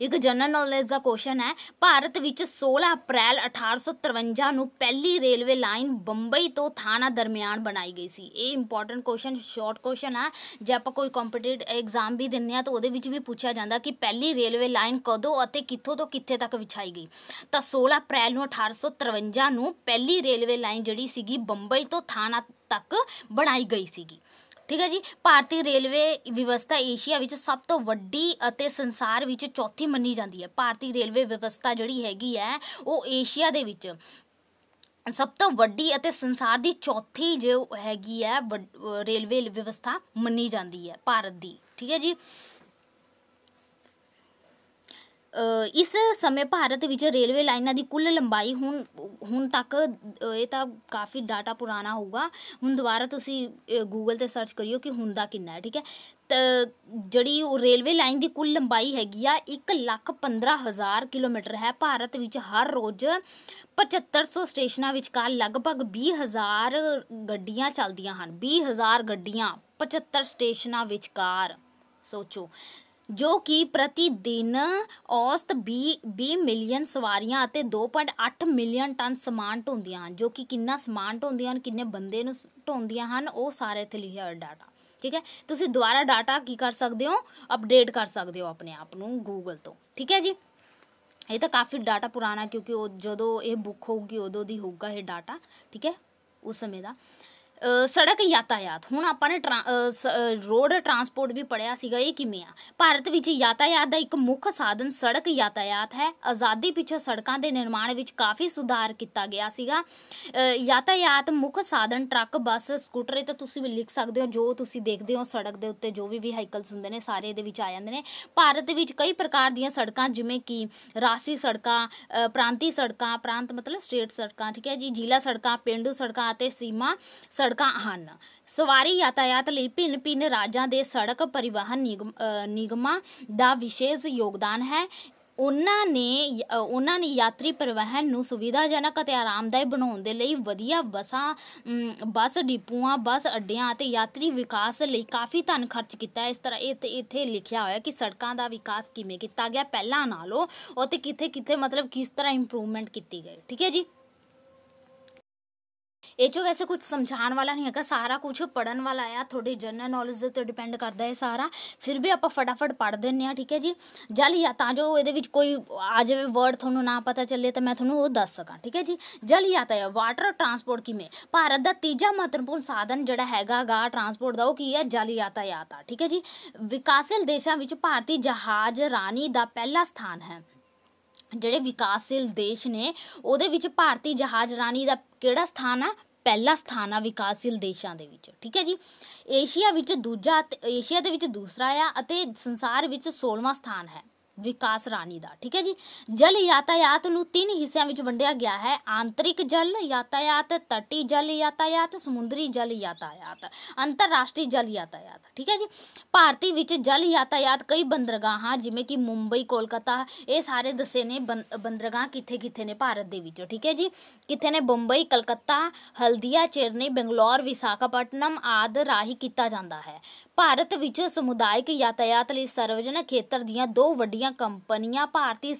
ਇੱਕ ਜਨਰਲ ਨੌਲੇਜ ਦਾ ਕੁਐਸਚਨ ਹੈ, ਭਾਰਤ ਵਿੱਚ 16 ਅਪ੍ਰੈਲ 1853 ਨੂੰ ਪਹਿਲੀ ਰੇਲਵੇ ਲਾਈਨ ਬੰਬਈ ਤੋਂ ਥਾਣਾ ਦਰਮਿਆਨ ਬਣਾਈ ਗਈ ਸੀ। ਇਹ ਇੰਪੋਰਟੈਂਟ ਕੁਐਸਚਨ, ਸ਼ਾਰਟ ਕੁਐਸਚਨ ਆ, ਜੇ ਆਪਾਂ ਕੋਈ ਕੰਪੀਟੀਟਿਵ ਐਗਜ਼ਾਮ ਵੀ ਦਿੰਦੇ ਹਾਂ ਤਾਂ ਉਹਦੇ ਵਿੱਚ ਵੀ ਪੁੱਛਿਆ ਜਾਂਦਾ ਕਿ ਪਹਿਲੀ ਰੇਲਵੇ ਲਾਈਨ ਕਦੋਂ ਅਤੇ ਕਿੱਥੋਂ ਤੋਂ ਕਿੱਥੇ ਤੱਕ ਵਿਛਾਈ ਗਈ। ਤਾਂ 16 ਅਪ੍ਰੈਲ ਨੂੰ 1853 ਨੂੰ ਪਹਿਲੀ ਰੇਲਵੇ ਲਾਈਨ ਜਿਹੜੀ ਸੀਗੀ ਬੰਬਈ ਤੋਂ ਥਾਣਾ ਤੱਕ ਬਣਾਈ ਗਈ ਸੀਗੀ, ਠੀਕ ਹੈ ਜੀ। ਭਾਰਤੀ ਰੇਲਵੇ ਵਿਵਸਥਾ ਏਸ਼ੀਆ ਵਿੱਚ ਸਭ ਤੋਂ ਵੱਡੀ ਅਤੇ ਸੰਸਾਰ ਵਿੱਚ ਚੌਥੀ ਮੰਨੀ ਜਾਂਦੀ ਹੈ। ਭਾਰਤੀ ਰੇਲਵੇ ਵਿਵਸਥਾ ਜਿਹੜੀ ਹੈਗੀ ਹੈ ਉਹ ਏਸ਼ੀਆ ਦੇ ਵਿੱਚ ਸਭ ਤੋਂ ਵੱਡੀ ਅਤੇ ਸੰਸਾਰ ਦੀ ਚੌਥੀ ਜੋ ਹੈਗੀ ਹੈ ਰੇਲਵੇ ਵਿਵਸਥਾ ਮੰਨੀ ਜਾਂਦੀ ਹੈ ਭਾਰਤ ਦੀ, ਠੀਕ ਹੈ ਜੀ। ਇਸ ਸਮੇਂ ਭਾਰਤ ਵਿੱਚ ਰੇਲਵੇ ਲਾਈਨਾਂ ਦੀ ਕੁੱਲ ਲੰਬਾਈ ਹੁਣ ਤੱਕ, ਇਹ ਤਾਂ ਕਾਫੀ ਡਾਟਾ ਪੁਰਾਣਾ ਹੋਊਗਾ, ਹੁਣ ਦੁਬਾਰਾ ਤੁਸੀਂ ਗੂਗਲ 'ਤੇ ਸਰਚ ਕਰਿਓ ਕਿ ਹੁਣ ਦਾ ਕਿੰਨਾ ਹੈ, ਠੀਕ ਹੈ। ਤਾਂ ਜਿਹੜੀ ਰੇਲਵੇ ਲਾਈਨ ਦੀ ਕੁੱਲ ਲੰਬਾਈ ਹੈਗੀ ਆ 1,15,000 ਕਿਲੋਮੀਟਰ ਹੈ। ਭਾਰਤ ਵਿੱਚ ਹਰ ਰੋਜ਼ 7500 ਸਟੇਸ਼ਨਾਂ ਵਿਚਕਾਰ ਲਗਭਗ 20,000 ਗੱਡੀਆਂ ਚੱਲਦੀਆਂ ਹਨ। 20,000 ਗੱਡੀਆਂ 75 ਸਟੇਸ਼ਨਾਂ ਵਿਚਕਾਰ, ਸੋਚੋ, ਜੋ ਕਿ ਪ੍ਰਤੀ ਦਿਨ ਔਸਤ 20 ਮਿਲੀਅਨ ਸਵਾਰੀਆਂ ਅਤੇ 2.8 ਮਿਲੀਅਨ ਟਨ ਸਮਾਨ ਢੋਂਦੀਆਂ ਹਨ। ਜੋ ਕਿ ਕਿੰਨਾ ਸਮਾਨ ਢੋਂਦੀਆਂ ਹਨ, ਕਿੰਨੇ ਬੰਦੇ ਨੂੰ ਢੋਂਦੀਆਂ ਹਨ, ਉਹ ਸਾਰੇ ਇੱਥੇ ਲਿਖਿਆ ਹੋਇਆ ਡਾਟਾ, ਠੀਕ ਹੈ। ਤੁਸੀਂ ਦੁਬਾਰਾ ਡਾਟਾ ਕੀ ਕਰ ਸਕਦੇ ਹੋ, ਅਪਡੇਟ ਕਰ ਸਕਦੇ ਹੋ ਆਪਣੇ ਆਪ ਨੂੰ ਗੂਗਲ ਤੋਂ, ਠੀਕ ਹੈ ਜੀ। ਇਹ ਤਾਂ ਕਾਫੀ ਡਾਟਾ ਪੁਰਾਣਾ, ਕਿਉਂਕਿ ਉਹ ਜਦੋਂ ਇਹ ਬੁੱਕ ਹੋਊਗੀ ਉਦੋਂ ਦੀ ਹੋਊਗਾ ਇਹ ਡਾਟਾ, ਠੀਕ ਹੈ, ਉਸ ਸਮੇਂ ਦਾ। ਸੜਕ ਯਾਤਾਯਾਤ, ਹੁਣ ਆਪਾਂ ਨੇ ਰੋਡ ਟਰਾਂਸਪੋਰਟ ਵੀ ਪੜ੍ਹਿਆ ਸੀਗਾ, ਇਹ ਕਿਵੇਂ ਆ। ਭਾਰਤ ਵਿੱਚ ਯਾਤਾਯਾਤ ਦਾ ਇੱਕ ਮੁੱਖ ਸਾਧਨ ਸੜਕ ਯਾਤਾਯਾਤ ਹੈ। ਆਜ਼ਾਦੀ ਪਿੱਛੋਂ ਸੜਕਾਂ ਦੇ ਨਿਰਮਾਣ ਵਿੱਚ ਕਾਫੀ ਸੁਧਾਰ ਕੀਤਾ ਗਿਆ ਸੀਗਾ। ਯਾਤਾਯਾਤ ਮੁੱਖ ਸਾਧਨ ਟਰੱਕ, ਬੱਸ, ਸਕੂਟਰ, ਇਹ ਤਾਂ ਤੁਸੀਂ ਵੀ ਲਿਖ ਸਕਦੇ ਹੋ, ਜੋ ਤੁਸੀਂ ਦੇਖਦੇ ਹੋ ਸੜਕ ਦੇ ਉੱਤੇ ਜੋ ਵੀ ਵਹੀਕਲਸ ਹੁੰਦੇ ਨੇ ਸਾਰੇ ਇਹਦੇ ਵਿੱਚ ਆ ਜਾਂਦੇ ਨੇ। ਭਾਰਤ ਵਿੱਚ ਕਈ ਪ੍ਰਕਾਰ ਦੀਆਂ ਸੜਕਾਂ ਜਿਵੇਂ ਕਿ ਰਾਸ਼ਟਰੀ ਸੜਕਾਂ, ਪ੍ਰਾਂਤੀ ਸੜਕਾਂ, ਪ੍ਰਾਂਤ ਮਤਲਬ ਸਟੇਟ ਸੜਕਾਂ, ਠੀਕ ਹੈ ਜੀ, ਜ਼ਿਲ੍ਹਾ ਸੜਕਾਂ, ਪੇਂਡੂ ਸੜਕਾਂ ਅਤੇ ਸੀਮਾ ਸੜਕਾਂ ਹਨ। ਸਵਾਰੀ ਯਾਤਾਯਾਤ ਲਈ ਭਿੰਨ ਰਾਜਾਂ ਦੇ ਸੜਕ ਪਰਿਵਹਨ ਨਿਗਮਾਂ ਦਾ ਵਿਸ਼ੇਸ਼ ਯੋਗਦਾਨ ਹੈ। ਉਹਨਾਂ ਨੇ ਯਾਤਰੀ ਪਰਿਵਹਨ ਨੂੰ ਸੁਵਿਧਾਜਨਕ ਅਤੇ ਆਰਾਮਦਾਇਕ ਬਣਾਉਣ ਦੇ ਲਈ ਵਧੀਆ ਬੱਸ ਡਿਪੂਆਂ, ਬੱਸ ਅੱਡਿਆਂ ਅਤੇ ਯਾਤਰੀ ਵਿਕਾਸ ਲਈ ਕਾਫੀ ਧਨ ਖਰਚ ਕੀਤਾ ਹੈ। ਇਸ ਤਰ੍ਹਾਂ ਇੱਥੇ ਲਿਖਿਆ ਹੋਇਆ ਕਿ ਸੜਕਾਂ ਦਾ ਵਿਕਾਸ ਕਿਵੇਂ ਕੀਤਾ ਗਿਆ ਪਹਿਲਾਂ ਨਾਲੋਂ, ਅਤੇ ਕਿੱਥੇ ਮਤਲਬ ਕਿਸ ਤਰ੍ਹਾਂ ਇੰਪਰੂਵਮੈਂਟ ਕੀਤੀ ਗਈ, ਠੀਕ ਹੈ ਜੀ। ਇਹ 'ਚੋਂ ਵੈਸੇ ਕੁਝ ਸਮਝਾਉਣ ਵਾਲਾ ਨਹੀਂ ਹੈਗਾ, ਸਾਰਾ ਕੁਝ ਪੜ੍ਹਨ ਵਾਲਾ ਆ, ਤੁਹਾਡੀ ਜਨਰਲ ਨੌਲੇਜ ਦੇ ਉੱਤੇ ਡਿਪੈਂਡ ਕਰਦਾ ਹੈ ਸਾਰਾ। ਫਿਰ ਵੀ ਆਪਾਂ ਫਟਾਫਟ ਪੜ੍ਹ ਦਿੰਦੇ ਹਾਂ, ਠੀਕ ਹੈ ਜੀ। ਤਾਂ ਜੋ ਇਹਦੇ ਵਿੱਚ ਕੋਈ ਆ ਜਾਵੇ ਵਰਡ ਤੁਹਾਨੂੰ ਨਾ ਪਤਾ ਚੱਲੇ ਤਾਂ ਮੈਂ ਤੁਹਾਨੂੰ ਉਹ ਦੱਸ ਸਕਾਂ, ਠੀਕ ਹੈ ਜੀ। ਜਲ ਯਾਤਾਯਾਤ, ਵਾਟਰ ਟਰਾਂਸਪੋਰਟ ਕਿਵੇਂ। ਭਾਰਤ ਦਾ ਤੀਜਾ ਮਹੱਤਵਪੂਰਨ ਸਾਧਨ ਜਿਹੜਾ ਹੈਗਾ ਗਾ ਟਰਾਂਸਪੋਰਟ ਦਾ, ਉਹ ਕੀ ਹੈ, ਜਲ ਯਾਤਾਯਾਤ ਆ, ਠੀਕ ਹੈ ਜੀ। ਵਿਕਾਸਸ਼ੀਲ ਦੇਸ਼ਾਂ ਵਿੱਚ ਭਾਰਤੀ ਜਹਾਜ਼ਰਾਨੀ ਦਾ ਪਹਿਲਾ ਸਥਾਨ ਹੈ। ਜਿਹੜੇ ਵਿਕਾਸਸ਼ੀਲ ਦੇਸ਼ ਨੇ ਉਹਦੇ ਵਿੱਚ ਭਾਰਤੀ ਜਹਾਜ਼ਰਾਨੀ ਦਾ ਕਿਹੜਾ ਸਥਾਨ ਆ, ਪਹਿਲਾ ਸਥਾਨ ਆ ਵਿਕਾਸਸ਼ੀਲ ਦੇਸ਼ਾਂ ਦੇ ਵਿੱਚ, ਠੀਕ ਹੈ ਜੀ। ਏਸ਼ੀਆ ਦੇ ਵਿੱਚ ਦੂਸਰਾ ਆ ਅਤੇ ਸੰਸਾਰ ਵਿੱਚ 16ਵਾਂ ਸਥਾਨ ਹੈ। विकास रानी दा। ठीक है जी। जल यातायात नूं 3 हिस्सिਆਂ ਵਿੱਚ ਵੰਡਿਆ ਗਿਆ ਹੈ। आंतरिक जल यातायात, तटी जल यातायात, समुद्री जल यातायात, अंतरराष्ट्रीय जल यातायात। ठीक है जी। ਭਾਰਤੀ ਵਿੱਚ जल यातायात कई ਬੰਦਰਗਾਹਾਂ ਜਿਵੇਂ ਕਿ ਮੁੰਬਈ, ਕੋਲਕਾਤਾ, ਇਹ ਸਾਰੇ ਦੱਸੇ ਨੇ ਬੰਦਰਗਾਹ ਕਿੱਥੇ ਕਿੱਥੇ ਨੇ ਭਾਰਤ ਦੇ ਵਿੱਚ। ਠੀਕ ਹੈ ਜੀ। ਕਿੱਥੇ ਨੇ? ਬੰਬਈ, ਕਲਕੱਤਾ, ਹਲਦੀਆ, ਚੇਨਈ, ਬੰਗਲੌਰ, ਵਿਸ਼ਾਖਾਪਟਨਮ ਆਦਿ ਰਾਹੀਂ ਕੀਤਾ ਜਾਂਦਾ ਹੈ। ਭਾਰਤ ਵਿੱਚ ਸਮੁਦਾਇਕ ਯਾਤਾयात ਲਈ ਸਰਵਜਨਕ ਖੇਤਰ ਦੀਆਂ 2 ਵੱਡੀਆਂ ਕੰਪਨੀਆਂ ਭਾਰਤੀ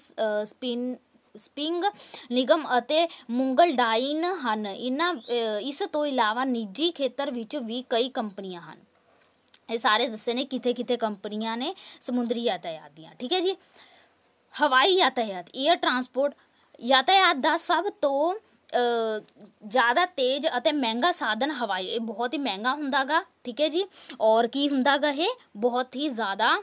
ਸਪਿੰਗ ਨਿਗਮ ਅਤੇ ਮੁੰਗਲਡਾਈਨ ਹਨ। ਇਸ ਤੋਂ ਇਲਾਵਾ ਨਿੱਜੀ ਖੇਤਰ ਵਿੱਚ ਵੀ ਕਈ ਕੰਪਨੀਆਂ ਹਨ। ਇਹ ਸਾਰੇ ਦੱਸੇ ਨੇ ਕਿੱਥੇ ਕਿੱਥੇ ਕੰਪਨੀਆਂ ਨੇ ਸਮੁੰਦਰੀ ਯਾਤਾयात ਦੀਆਂ। ਠੀਕ ਹੈ ਜੀ। ਹਵਾਈ ਯਾਤਾयात, ਏਅਰ ਟਰਾਂਸਪੋਰਟ ਯਾਤਾयात ਦਾ ਸਭ ਤੋਂ ज़्यादा तेज़ ਅਤੇ ਮਹਿੰਗਾ ਸਾਧਨ ਹਵਾਈ, ਇਹ ਬਹੁਤ ਹੀ ਮਹਿੰਗਾ ਹੁੰਦਾ ਗਾ। ਠੀਕ ਹੈ ਜੀ। ਔਰ ਕੀ ਹੁੰਦਾ ਗਾ? ਇਹ ਬਹੁਤ ਹੀ ਜ਼ਿਆਦਾ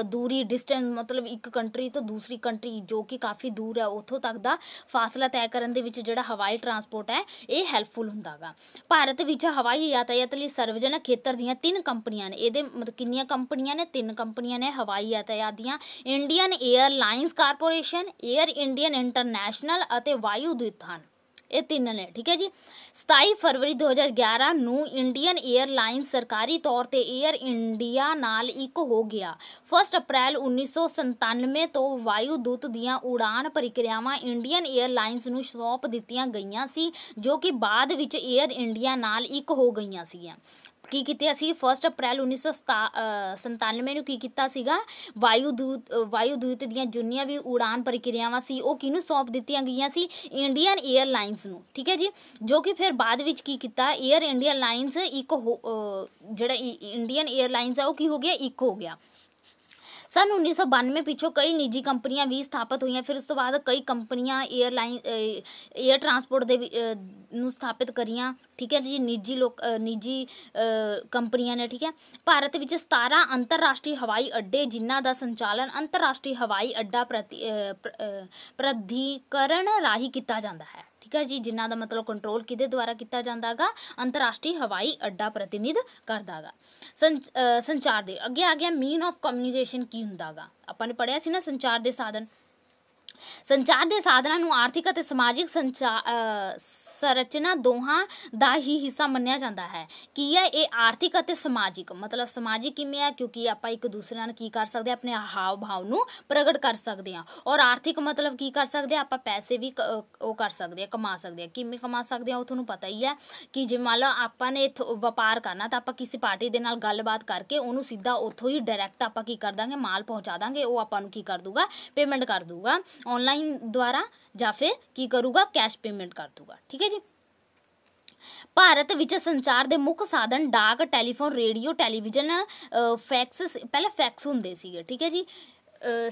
ਦੂਰੀ ਡਿਸਟੈਂਸ, ਮਤਲਬ ਇੱਕ ਕੰਟਰੀ ਤੋਂ ਦੂਸਰੀ ਕੰਟਰੀ ਜੋ ਕਿ ਕਾਫੀ ਦੂਰ ਹੈ ਉੱਥੋਂ ਤੱਕ ਦਾ ਫਾਸਲਾ ਤੈਅ ਕਰਨ ਦੇ ਵਿੱਚ ਜਿਹੜਾ ਹਵਾਈ ਟਰਾਂਸਪੋਰਟ ਹੈ ਇਹ ਹੈਲਪਫੁਲ ਹੁੰਦਾ ਗਾ। ਭਾਰਤ ਵਿੱਚ ਹਵਾਈ ਯਾਤਾयात ਲਈ ਸਰਵਜਨਕ ਖੇਤਰ ਦੀਆਂ 3 ਕੰਪਨੀਆਂ ਨੇ। ਇਹਦੇ ਮਤਲਬ ਕਿੰਨੀਆਂ ਕੰਪਨੀਆਂ ਨੇ? 3 ਕੰਪਨੀਆਂ ਨੇ ਹਵਾਈ ਯਾਤਾयात ਦੀਆਂ। Indian airlines corporation, air Indian international ਅਤੇ ਵਾਯੂ ਦੂਤ ਹਨ। ਇਹ 3 ਨੇ। ਠੀਕ ਹੈ ਜੀ। 27 ਫਰਵਰੀ 2011 ਨੂੰ ਇੰਡੀਅਨ ਏਅਰਲਾਈਨਸ ਸਰਕਾਰੀ ਤੌਰ 'ਤੇ ਏਅਰ ਇੰਡੀਆ ਨਾਲ ਇੱਕ ਹੋ ਗਿਆ। 1 ਅਪ੍ਰੈਲ 1997 ਤੋਂ ਵਾਯੂ ਦੂਤ ਦੀਆਂ ਉਡਾਨ ਪ੍ਰਕਿਰਿਆਵਾਂ ਇੰਡੀਅਨ ਏਅਰਲਾਈਨਸ ਨੂੰ ਸੌਂਪ ਦਿੱਤੀਆਂ ਗਈਆਂ ਸੀ, ਜੋ ਕਿ ਬਾਅਦ ਵਿੱਚ ਏਅਰ ਇੰਡੀਆ ਨਾਲ ਇੱਕ ਹੋ ਗਈਆਂ ਸੀਗੀਆਂ। ਕੀ ਕੀਤਾ ਸੀ? 1 ਅਪ੍ਰੈਲ 1997 ਨੂੰ ਕੀ ਕੀਤਾ ਸੀਗਾ? ਵਾਯੂ ਦੂਤ ਦੀਆਂ ਜਿੰਨੀਆਂ ਵੀ ਉਡਾਨ ਪ੍ਰਕਿਰਿਆਵਾਂ ਸੀ ਉਹ ਕਿਹਨੂੰ ਸੌਂਪ ਦਿੱਤੀਆਂ ਗਈਆਂ ਸੀ? ਇੰਡੀਅਨ ਏਅਰਲਾਈਨਸ ਨੂੰ। ਠੀਕ ਹੈ ਜੀ। ਜੋ ਕਿ ਫਿਰ ਬਾਅਦ ਵਿੱਚ ਕੀ ਕੀਤਾ? ਏਅਰ ਇੰਡੀਆ ਲਾਈਨਸ ਜਿਹੜਾ ਇੰਡੀਅਨ ਏਅਰਲਾਈਨਸ ਹੈ ਉਹ ਕੀ ਹੋ ਗਿਆ? ਇੱਕ ਹੋ ਗਿਆ। सन 1992 ਪਿੱਛੋਂ ਕਈ ਨਿੱਜੀ ਕੰਪਨੀਆਂ ਵੀ ਸਥਾਪਿਤ ਹੋਈਆਂ। ਫਿਰ ਉਸ ਤੋਂ ਬਾਅਦ ਕਈ ਕੰਪਨੀਆਂ ਏਅਰ ਟਰਾਂਸਪੋਰਟ ਦੇ ਨੂੰ ਸਥਾਪਿਤ ਕਰੀਆਂ। ਠੀਕ ਹੈ ਜੀ। ਨਿੱਜੀ ਕੰਪਨੀਆਂ ਨੇ। ਠੀਕ ਹੈ। ਭਾਰਤ ਵਿੱਚ 17 ਅੰਤਰਰਾਸ਼ਟਰੀ ਹਵਾਈ ਅੱਡੇ ਜਿਨ੍ਹਾਂ ਦਾ ਸੰਚਾਲਨ ਅੰਤਰਰਾਸ਼ਟਰੀ ਹਵਾਈ ਅੱਡਾ ਪ੍ਰਾਧਿਕਰਨ ਰਾਹੀਂ ਕੀਤਾ ਜਾਂਦਾ ਹੈ। ਠੀਕ ਹੈ ਜੀ। ਜਿਨ੍ਹਾਂ ਦਾ ਮਤਲਬ ਕੰਟਰੋਲ ਕਿਹਦੇ ਦੁਆਰਾ ਕੀਤਾ ਜਾਂਦਾ ਗਾ? ਅੰਤਰਰਾਸ਼ਟਰੀ ਹਵਾਈ ਅੱਡਾ ਪ੍ਰਤੀਨਿਧ ਕਰਦਾ ਗਾ। ਸੰਚਾਰ ਦੇ ਅੱਗੇ ਆ ਗਿਆ ਮੀਨ ਆਫ ਕਮਿਊਨੀਕੇਸ਼ਨ ਕੀ ਹੁੰਦਾ ਗਾ? ਆਪਾਂ ਨੇ ਪੜ੍ਹਿਆ ਸੀ ਨਾ ਸੰਚਾਰ ਦੇ ਸਾਧਨ। ਸੰਚਾਰ ਦੇ ਸਾਧਨਾਂ ਨੂੰ ਆਰਥਿਕ ਅਤੇ ਸਮਾਜਿਕ ਸੰਰਚਨਾ ਦੋਹਾਂ ਦਾ ਹੀ ਹਿੱਸਾ ਮੰਨਿਆ ਜਾਂਦਾ ਹੈ। ਕੀ ਹੈ ਇਹ? ਆਰਥਿਕ ਅਤੇ ਸਮਾਜਿਕ। ਮਤਲਬ ਸਮਾਜਿਕ ਕਿਵੇਂ ਆ? ਕਿਉਂਕਿ ਆਪਾਂ ਇੱਕ ਦੂਸਰੇ ਨਾਲ ਕੀ ਕਰ ਸਕਦੇ? ਆਪਣੇ ਹਾਵ ਭਾਵ ਨੂੰ ਪ੍ਰਗਟ ਕਰ ਸਕਦੇ ਹਾਂ। ਔਰ ਆਰਥਿਕ ਮਤਲਬ ਕੀ ਕਰ ਸਕਦੇ? ਆਪਾਂ ਪੈਸੇ ਵੀ ਉਹ ਕਰ ਸਕਦੇ ਹਾਂ, ਕਮਾ ਸਕਦੇ ਹਾਂ। ਕਿਵੇਂ ਕਮਾ ਸਕਦੇ ਹਾਂ ਉਹ ਤੁਹਾਨੂੰ ਪਤਾ ਹੀ ਹੈ ਕਿ ਜੇ ਮੰਨ ਲਓ ਆਪਾਂ ਨੇ ਵਪਾਰ ਕਰਨਾ ਤਾਂ ਆਪਾਂ ਕਿਸੇ ਪਾਰਟੀ ਦੇ ਨਾਲ ਗੱਲਬਾਤ ਕਰਕੇ ਉਹਨੂੰ ਸਿੱਧਾ ਉੱਥੋਂ ਹੀ ਡਾਇਰੈਕਟ ਆਪਾਂ ਕੀ ਕਰ ਦਾਂਗੇ? ਮਾਲ ਪਹੁੰਚਾ ਦਾਂਗੇ। ਉਹ ਆਪਾਂ ਨੂੰ ਕੀ ਕਰ ਦੂਗਾ? ਪੇਮੈਂਟ ਕਰ ਦੂਗਾ ऑनलाइन द्वारा ਜਾਂ ਫਿਰ ਕੀ ਕਰੂਗਾ? ਕੈਸ਼ ਪੇਮੈਂਟ ਕਰ ਦੂਗਾ। ਠੀਕ ਹੈ ਜੀ। ਭਾਰਤ ਵਿੱਚ ਸੰਚਾਰ ਦੇ ਮੁੱਖ ਸਾਧਨ ਡਾਕ, ਟੈਲੀਫੋਨ, ਰੇਡੀਓ, ਟੈਲੀਵਿਜ਼ਨ, ਫੈਕਸ, ਪਹਿਲਾਂ ਫੈਕਸ ਹੁੰਦੇ ਸੀਗੇ। ਠੀਕ ਹੈ ਜੀ।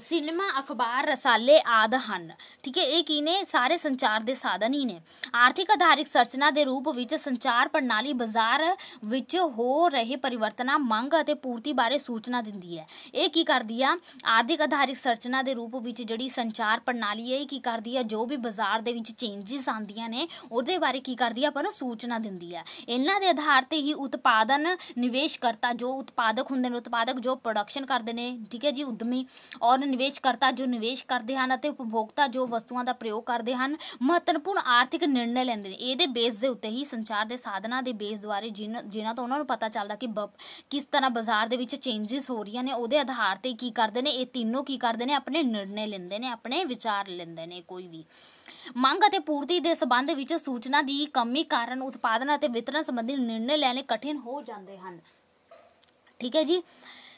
ਸਿਨੇਮਾ, ਅਖਬਾਰ, ਰਸਾਲੇ ਆਦਿ ਹਨ। ਠੀਕ ਹੈ। ਇਹ ਕੀ ਨੇ? ਸਾਰੇ ਸੰਚਾਰ ਦੇ ਸਾਧਨ ਹੀ ਨੇ। ਆਰਥਿਕ ਆਧਾਰਿਤ ਸੰਰਚਨਾ ਦੇ ਰੂਪ ਵਿੱਚ ਸੰਚਾਰ ਪ੍ਰਣਾਲੀ ਬਾਜ਼ਾਰ ਵਿੱਚ ਹੋ ਰਹੇ ਪਰਿਵਰਤਨਾਂ, ਮੰਗ ਅਤੇ ਪੂਰਤੀ ਬਾਰੇ ਸੂਚਨਾ ਦਿੰਦੀ ਹੈ। ਇਹ ਕੀ ਕਰਦੀ ਆ? ਆਰਥਿਕ ਆਧਾਰਿਤ ਸੰਰਚਨਾ ਦੇ ਰੂਪ ਵਿੱਚ ਜਿਹੜੀ ਸੰਚਾਰ ਪ੍ਰਣਾਲੀ ਹੈ ਇਹ ਕੀ ਕਰਦੀ ਆ? ਜੋ ਵੀ ਬਾਜ਼ਾਰ ਦੇ ਵਿੱਚ ਚੇਂਜਿਸ ਆਉਂਦੀਆਂ ਨੇ ਉਹਦੇ ਬਾਰੇ ਕੀ ਕਰਦੀ ਆ? ਆਪਾਂ ਨੂੰ ਸੂਚਨਾ ਦਿੰਦੀ ਹੈ। ਇਹਨਾਂ ਦੇ ਆਧਾਰ 'ਤੇ ਹੀ ਉਤਪਾਦਨ ਨਿਵੇਸ਼ਕਰਤਾ ਜੋ ਉਤਪਾਦਕ ਹੁੰਦੇ ਨੇ, ਉਤਪਾਦਕ ਜੋ ਪ੍ਰੋਡਕਸ਼ਨ ਕਰਦੇ ਨੇ। ਠੀਕ ਹੈ ਜੀ। ਉਦਮੀ ਔਰ ਨਿਵੇਸ਼ਕਰਤਾ ਜੋ ਨਿਵੇਸ਼ ਕਰਦੇ ਹਨ ਅਤੇ ਉਪਭੋਗਤਾ ਜੋ ਵਸਤੂਆਂ ਦਾ ਪ੍ਰਯੋਗ ਕਰਦੇ ਹਨ ਮਹੱਤਵਪੂਰਨ ਆਰਥਿਕ ਨਿਰਣੇ ਲੈਂਦੇ ਨੇ। ਇਹਦੇ ਬੇਸ ਦੇ ਉੱਤੇ ਹੀ ਸੰਚਾਰ ਦੇ ਸਾਧਨਾਂ ਦੇ ਬੇਸ ਦੁਆਰੇ ਜਿਨ੍ਹਾਂ ਤੋਂ ਉਹਨਾਂ ਨੂੰ ਪਤਾ ਚੱਲਦਾ ਕਿ ਕਿਸ ਤਰ੍ਹਾਂ ਬਾਜ਼ਾਰ ਦੇ ਵਿੱਚ ਚੇਂਜਿਸ ਹੋ ਰਹੀਆਂ ਨੇ ਉਹਦੇ ਆਧਾਰ 'ਤੇ ਕੀ ਕਰਦੇ ਨੇ? ਇਹ ਤਿੰਨੋਂ ਕੀ ਕਰਦੇ ਨੇ? ਆਪਣੇ ਨਿਰਣੇ ਲੈਂਦੇ ਨੇ, ਆਪਣੇ ਵਿਚਾਰ ਲੈਂਦੇ ਨੇ। ਕੋਈ ਵੀ ਮੰਗ ਅਤੇ ਪੂਰਤੀ ਦੇ ਸੰਬੰਧ ਵਿੱਚ ਸੂਚਨਾ ਦੀ ਕਮੀ ਕਾਰਨ ਉਤਪਾਦਨ ਅਤੇ ਵਿਤਰਨ ਸੰਬੰਧੀ ਨਿਰਣੇ ਲੈਣੇ ਕਠਿਨ ਹੋ ਜਾਂਦੇ ਹਨ। ਠੀਕ ਹੈ ਜੀ।